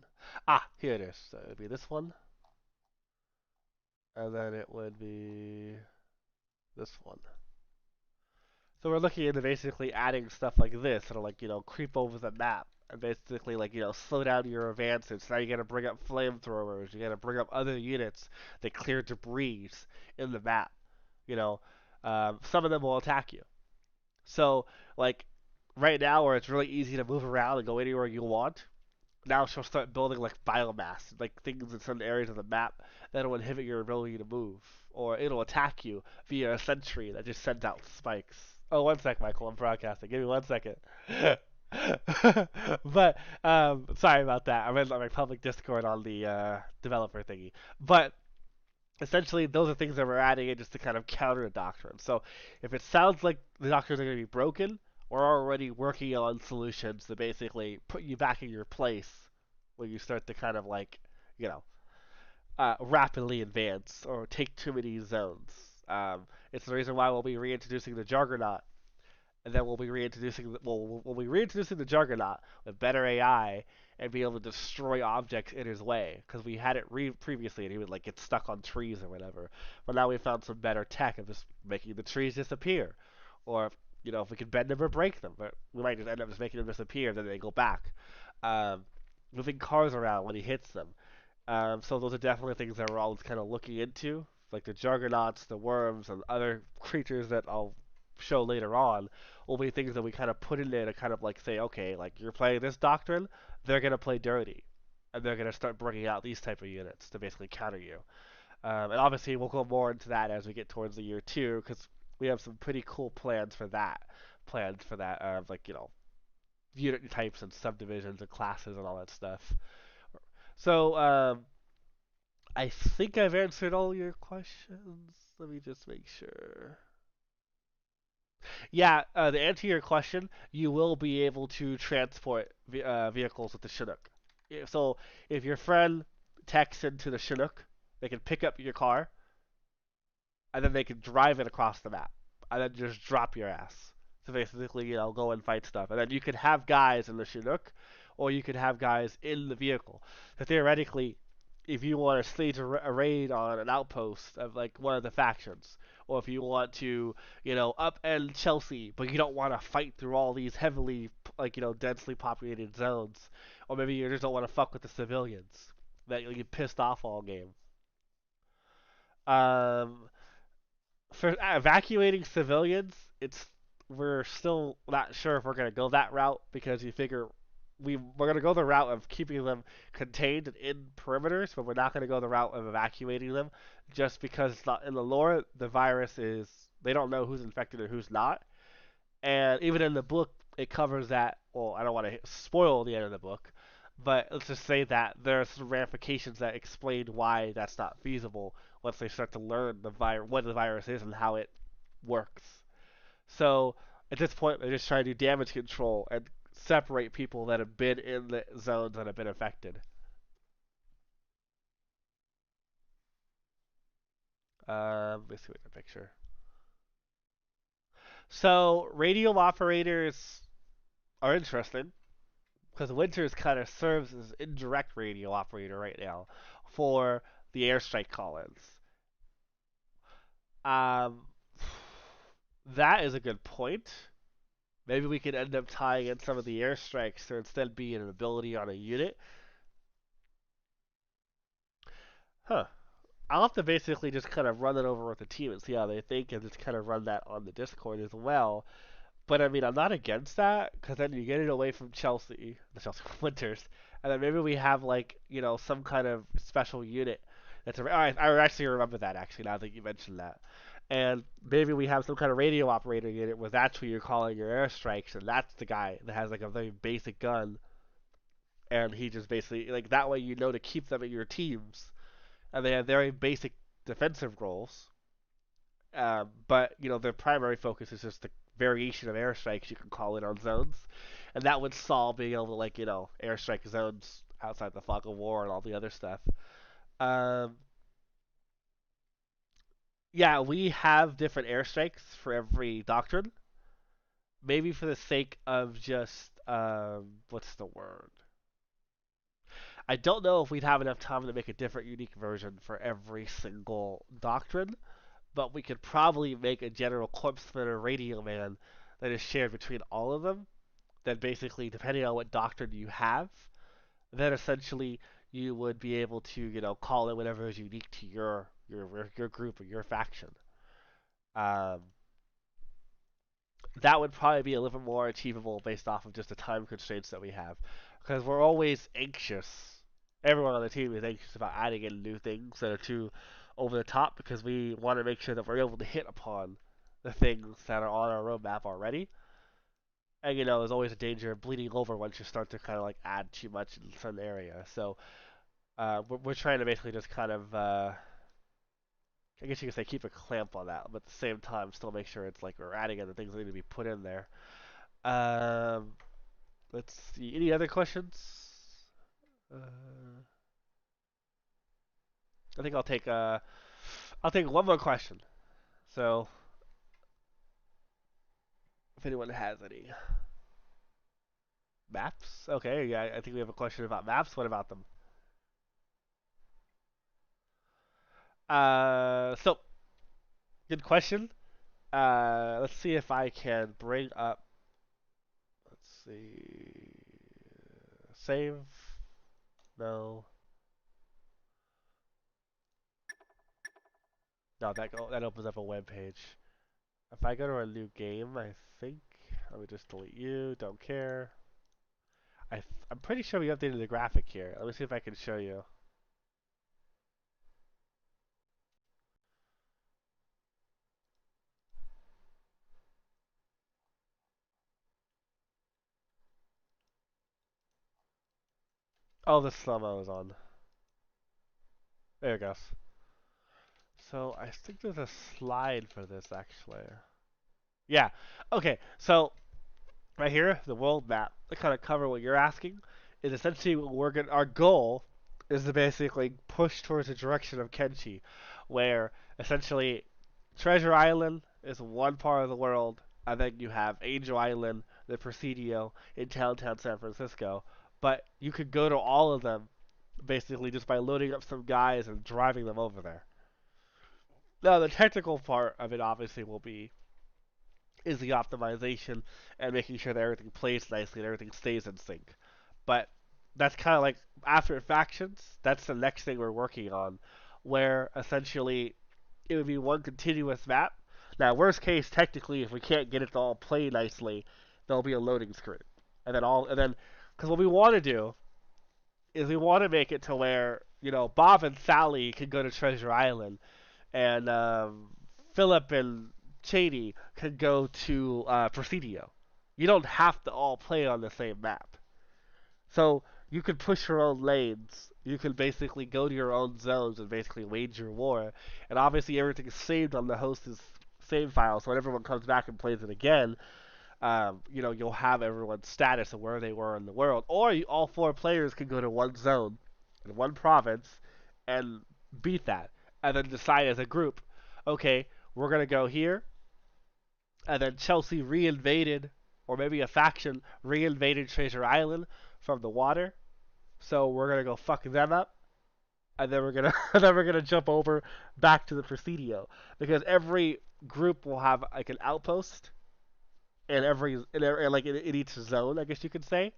Ah, here it is. So it would be this one, and then it would be this one. So we're looking into basically adding stuff like this, sort of like, creep over the map. And basically, like, slow down your advances. Now you gotta bring up flamethrowers. You gotta bring up other units that clear debris in the map. You know, some of them will attack you. So, like, right now where it's really easy to move around and go anywhere you want, now she'll start building like biomass, like things in certain areas of the map that'll inhibit your ability to move, or it'll attack you via a sentry that just sends out spikes. Oh, one sec, Michael, I'm broadcasting. Give me 1 second. But sorry about that. I'm in my public Discord on the developer thingy. But essentially, those are things that we're adding in just to kind of counter the doctrine. So if it sounds like the doctrines are going to be broken, we're already working on solutions to basically put you back in your place when you start to kind of like, you know, rapidly advance or take too many zones. It's the reason why we'll be reintroducing the Juggernaut, and then we'll be reintroducing the Juggernaut with better AI and be able to destroy objects in his way. Because we had it previously, and he would like get stuck on trees or whatever. But now we found some better tech of just making the trees disappear, or if we could bend them or break them, but we might just end up just making them disappear, then they go back. Um, Moving cars around when he hits them. So those are definitely things that we're always kind of looking into, like the juggernauts, the worms, and other creatures that I'll show later on. Will be things that we kind of put in there to kind of like say, okay, like you're playing this doctrine, they're gonna play dirty, and they're gonna start bringing out these type of units to basically counter you. And obviously we'll go more into that as we get towards the year 2, because we have some pretty cool plans for that. Like unit types and subdivisions and classes and all that stuff. So I think I've answered all your questions. Let me just make sure. Yeah, to answer your question, you will be able to transport vehicles with the Chinook. So if your friend texts into the Chinook, they can pick up your car, and then they can drive it across the map, and then just drop your ass. So basically, go and fight stuff, and then you could have guys in the Chinook, or you could have guys in the vehicle. So theoretically, if you want to stage a raid on an outpost of like one of the factions, or if you want to, upend Chelsea, but you don't want to fight through all these heavily, like densely populated zones, or maybe you just don't want to fuck with the civilians that you'll get pissed off all game. Um, for evacuating civilians, we're still not sure if we're gonna go that route because you figure we're gonna go the route of keeping them contained and in perimeters, but we're not gonna go the route of evacuating them just because it's not in the lore. The virus is they don't know who's infected or who's not, and even in the book it covers that. Well, I don't want to spoil the end of the book, but let's just say that there are some ramifications that explain why that's not feasible once they start to learn what the virus is and how it works. So at this point, they're just trying to do damage control and separate people that have been in the zones that have been affected. Let me see what the picture. So radio operators are interesting because Winters kind of serves as indirect radio operator right now for the airstrike call-ins. Um, that is a good point. Maybe we could end up tying in some of the airstrikes to instead be an ability on a unit. Huh. I'll have to basically just kind of run it over with the team and see how they think, and just kind of run that on the Discord as well. But I mean, I'm not against that because then you get it away from the Chelsea Winters, and then maybe we have like some kind of special unit that's all right. I actually remember that actually now that you mentioned that, and maybe we have some kind of radio operator unit where that's who you're calling your airstrikes, and that's the guy that has like a very basic gun, and he just basically like that way to keep them in your teams, and they have very basic defensive roles. But their primary focus is just to variation of airstrikes you can call in on zones, and that would solve being able to like airstrike zones outside the fog of war and all the other stuff. Um, yeah, we have different airstrikes for every doctrine. Maybe for the sake of just what's the word? I don't know if we'd have enough time to make a different unique version for every single doctrine, but we could probably make a general corpse splitter radio man that is shared between all of them. Then basically, depending on what doctrine you have, then essentially you would be able to call it whatever is unique to your group or your faction. Um, that would probably be a little bit more achievable based off of just the time constraints that we have, because we're always anxious. Everyone on the team is anxious about adding in new things that are too over the top because we want to make sure that we're able to hit upon the things that are on our roadmap already. And there's always a danger of bleeding over once you start to kind of like add too much in some area. So we're trying to basically just kind of, I guess you could say, keep a clamp on that, but at the same time, still make sure it's like we're adding in the things that need to be put in there. Um, let's see. Any other questions? Uh, I think I'll take one more question. So if anyone has any maps, okay, yeah, I think we have a question about maps. What about them? So good question. Let's see if I can bring up. Let's see. Save. No. No, that opens up a web page. If I go to a new game, I think. Let me just delete you. Don't care. I'm pretty sure we updated the graphic here. Let me see if I can show you. Oh, the slow-mo is on. There it goes. So I think there's a slide for this actually. Yeah. Okay. So right here, the world map, to kind of cover what you're asking, is essentially what our goal is to basically push towards the direction of Kenshi, where essentially Treasure Island is one part of the world, and then you have Angel Island, the Presidio, in downtown San Francisco. But you could go to all of them basically just by loading up some guys and driving them over there. Now, the technical part of it obviously will be is the optimization and making sure that everything plays nicely and everything stays in sync. But that's kind of like after factions, that's the next thing we're working on, where essentially it would be one continuous map. Now, worst case, technically, if we can't get it to all play nicely, there'll be a loading screen, and then, because what we want to do is we want to make it to where Bob and Sally can go to Treasure Island, and Philip and Cheney can go to Presidio. You don't have to all play on the same map. So you can push your own lanes. You can basically go to your own zones and basically wage your war. And obviously everything is saved on the host's save file. So when everyone comes back and plays it again, you'll have everyone's status of where they were in the world. Or all four players can go to one zone in one province and beat that, and then decide as a group, okay, we're gonna go here, and then Chelsea reinvaded, or maybe a faction reinvaded Treasure Island from the water, so we're gonna go fuck them up, and then we're gonna then we're gonna jump over back to the Presidio, because every group will have like an outpost in each zone, I guess you could say.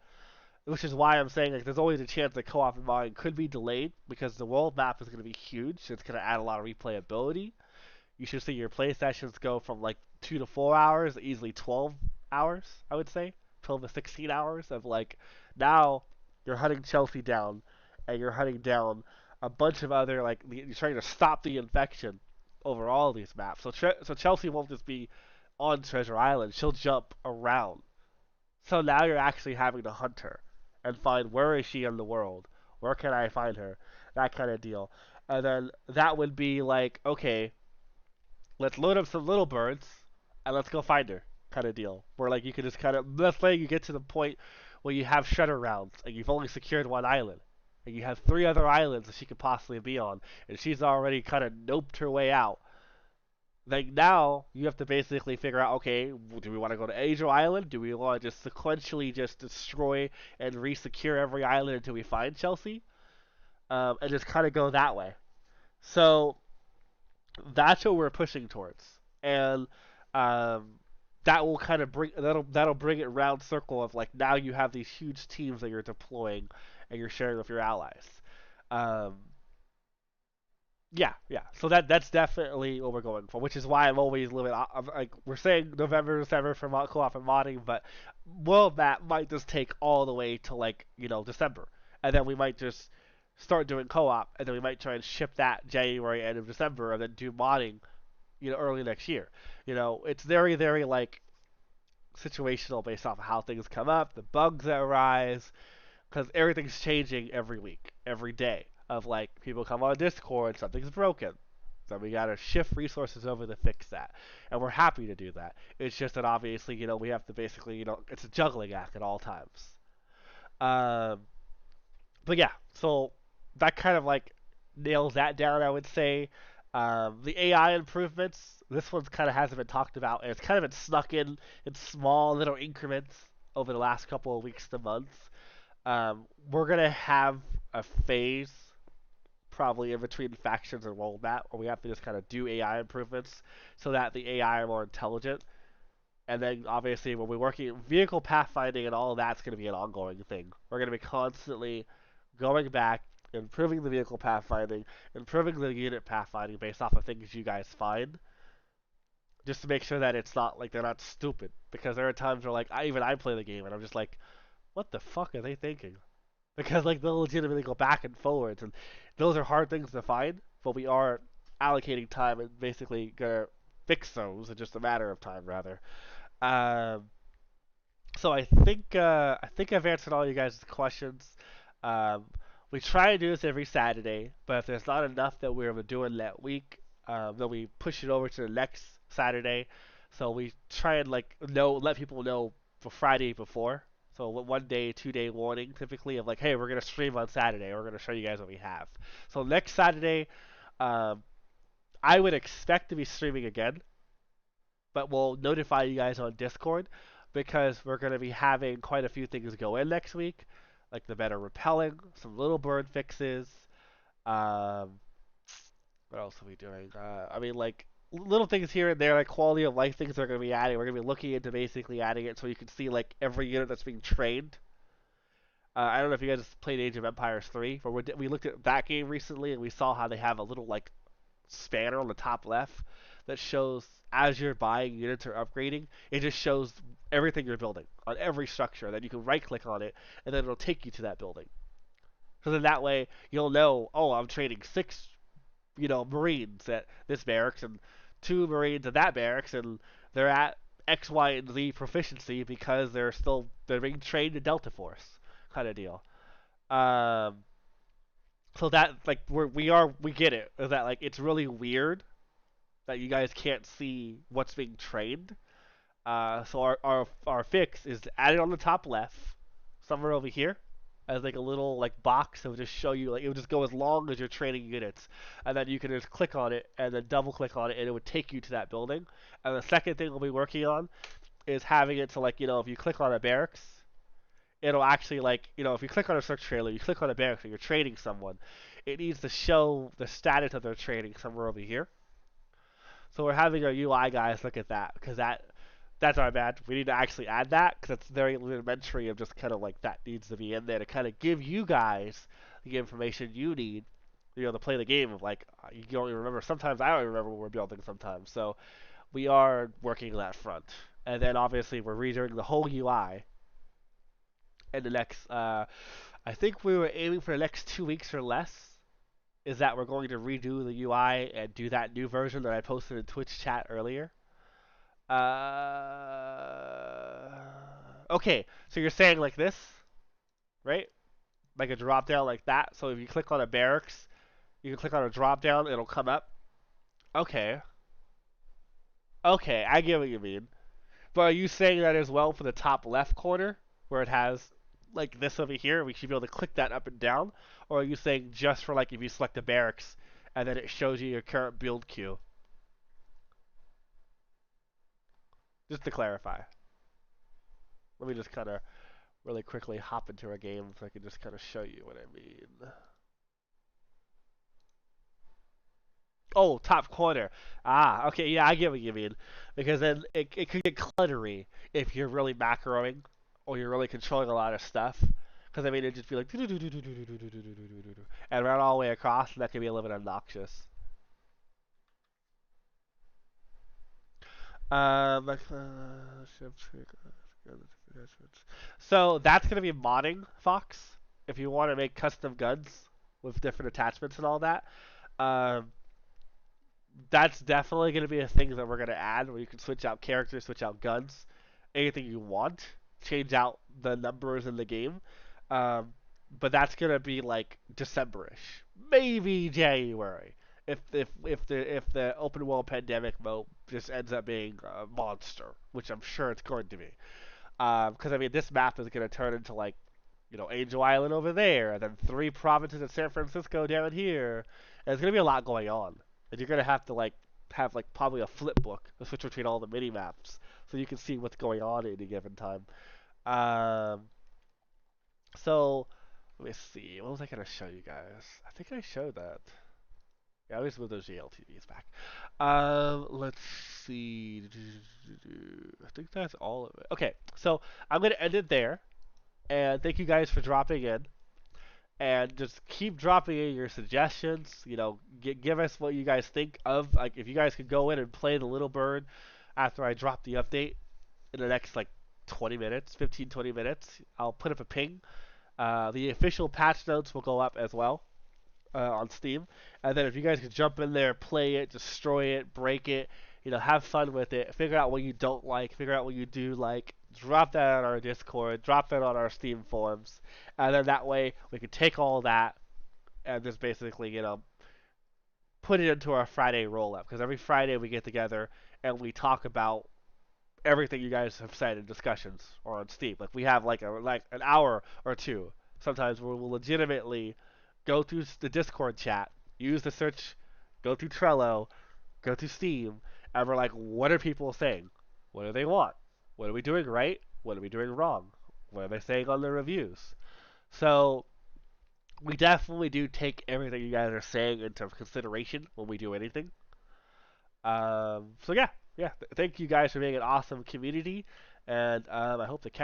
Which is why I'm saying like there's always a chance that co-op modding could be delayed because the world map is going to be huge. So it's going to add a lot of replayability. You should see your play sessions go from like 2 to 4 hours, easily 12 hours. I would say 12 to 16 hours of like now you're hunting Chelsea down, and you're hunting down a bunch of other like you're trying to stop the infection over all these maps. So Chelsea won't just be on Treasure Island. She'll jump around. So now you're actually having to hunt her and find where is she in the world? Where can I find her? That kind of deal. And then that would be like, okay, let's load up some little birds and let's go find her. kind of deal, where like you can just kind of let's say you get to the point where you have shutter rounds and you've only secured one island, and you have three other islands that she could possibly be on, and she's already kind of noped her way out. Like now, you have to basically figure out, okay, do we want to go to Angel Island? Do we want to just sequentially just destroy and resecure every island until we find Chelsea? And just kind of go that way. So that's what we're pushing towards, and um, that will kind of that'll bring it round circle of like now you have these huge teams that you're deploying and you're sharing with your allies. Um, yeah, yeah. So that's definitely what we're going for, which is why I'm always living. Like we're saying November, December for co-op and modding, but world map might just take all the way to like December, and then we might just start doing co-op, and then we might try and ship that January end of December, and then do modding early next year. It's very, very like situational based off of how things come up, the bugs that arise, because everything's changing every week, every day. Of like people come on Discord, something's broken, so we gotta shift resources over to fix that, and we're happy to do that. It's just that obviously, we have to basically, it's a juggling act at all times. Um, but yeah, so that kind of like nails that down, I would say. The AI improvements, this one kind of hasn't been talked about, and it's kind of been snuck in small little increments over the last couple of weeks to months. We're gonna have a phase probably in between factions and world map where we have to just kind of do AI improvements so that the AI are more intelligent. And then obviously when we're working vehicle pathfinding and all of that's going to be an ongoing thing. We're going to be constantly going back, improving the vehicle pathfinding, improving the unit pathfinding based off of things you guys find, just to make sure that it's not like they're not stupid. Because there are times where like I play the game and I'm just like, what the fuck are they thinking? Because like they'll legitimately go back and forwards, and those are hard things to find. But we are allocating time and basically gonna fix those in just a matter of time, rather. Um, so I think I've answered all you guys' questions. Um, we try to do this every Saturday, but if there's not enough that we're doing that week, then we push it over to the next Saturday. So we try and like let people know for Friday before. So 1 day, 2 day warning typically of like, hey, we're gonna stream on Saturday. We're gonna show you guys what we have. So next Saturday, um, I would expect to be streaming again, but we'll notify you guys on Discord because we're going to be having quite a few things go in next week, like the better repelling, some little bird fixes. Um, what else are we doing? I mean, like little things here and there, like quality of life things they're going to be adding. We're going to be looking into basically adding it so you can see like every unit that's being trained. I don't know if you guys played Age of Empires 3, but we looked at that game recently and we saw how they have a little like spanner on the top left that shows as you're buying units or upgrading, it just shows everything you're building on every structure. Then you can right click on it and then it'll take you to that building. So then that way you'll know, oh, I'm trading six, Marines at this barracks and two Marines at that barracks, and they're at X, Y, and Z proficiency because they're being trained in Delta Force, kind of deal. Um, so that like we get it. Is that like it's really weird that you guys can't see what's being trained. So our fix is added on the top left, somewhere over here, as like a little like box that would just show you like it would just go as long as you're training units, and then you can just click on it and then double click on it and it would take you to that building. And the second thing we'll be working on is having it to like if you click on a barracks, it'll actually like if you click on a search trailer, you click on a barracks and you're training someone, it needs to show the status of their training somewhere over here. So we're having our UI guys look at that because that's our bad. We need to actually add that because it's very rudimentary of just kind of like that needs to be in there to kind of give you guys the information you need, to play the game of like you don't even remember. Sometimes I don't even remember what we're building sometimes. So we are working that front, and then obviously we're redoing the whole UI in the next. I think we were aiming for the next 2 weeks or less. Is that we're going to redo the UI and do that new version that I posted in Twitch chat earlier. Okay, so you're saying like this, right? Like a drop down like that. So if you click on a barracks, you can click on a drop down, it'll come up. Okay. Okay, I get what you mean. But are you saying that as well for the top left corner where it has like this over here? We should be able to click that up and down, or are you saying just for like if you select the barracks and then it shows you your current build queue? Just to clarify. Let me just kind of really quickly hop into a game so I can just kind of show you what I mean. Oh, top corner. Ah, okay, yeah, I get what you mean. Because then it could get cluttery if you're really macroing or you're really controlling a lot of stuff. Because I mean, it'd just be like and run all the way across, and that can be a little bit obnoxious. Um, so that's gonna be modding, Fox. If you want to make custom guns with different attachments and all that, um, that's definitely going to be a thing that we're going to add where you can switch out characters, switch out guns, anything you want, change out the numbers in the game. Um, but that's going to be like Decemberish, maybe January. If the open world pandemic mode just ends up being a monster, which I'm sure it's going to be, because I mean this map is going to turn into like Angel Island over there, and then three provinces in San Francisco down here. And there's gonna be a lot going on, and you're gonna have to like have like probably a flip book to switch between all the mini maps, so you can see what's going on at any given time. Um, so let me see. What was I gonna show you guys? I think I showed that. Yeah, let me just move those GLTVs back. Let's see. I think that's all of it. Okay, so I'm gonna end it there, and thank you guys for dropping in. And just keep dropping in your suggestions. Give us what you guys think of. Like, if you guys could go in and play the Little Bird after I drop the update in the next like 20 minutes, 15, 20 minutes, I'll put up a ping. The official patch notes will go up as well on Steam. And then if you guys could jump in there, play it, destroy it, break it, have fun with it, figure out what you don't like, figure out what you do like, drop that on our Discord, drop that on our Steam forums, and then that way we can take all that and just basically, put it into our Friday roll up. Because every Friday we get together and we talk about everything you guys have said in discussions or on Steam. Like we have like an hour or two. Sometimes where we'll legitimately go through the Discord chat, use the search, go through Trello, go through Steam, and we're like, what are people saying? What do they want? What are we doing right? What are we doing wrong? What are they saying on their reviews? So we definitely do take everything you guys are saying into consideration when we do anything. So yeah, yeah. Thank you guys for being an awesome community, and I hope to catch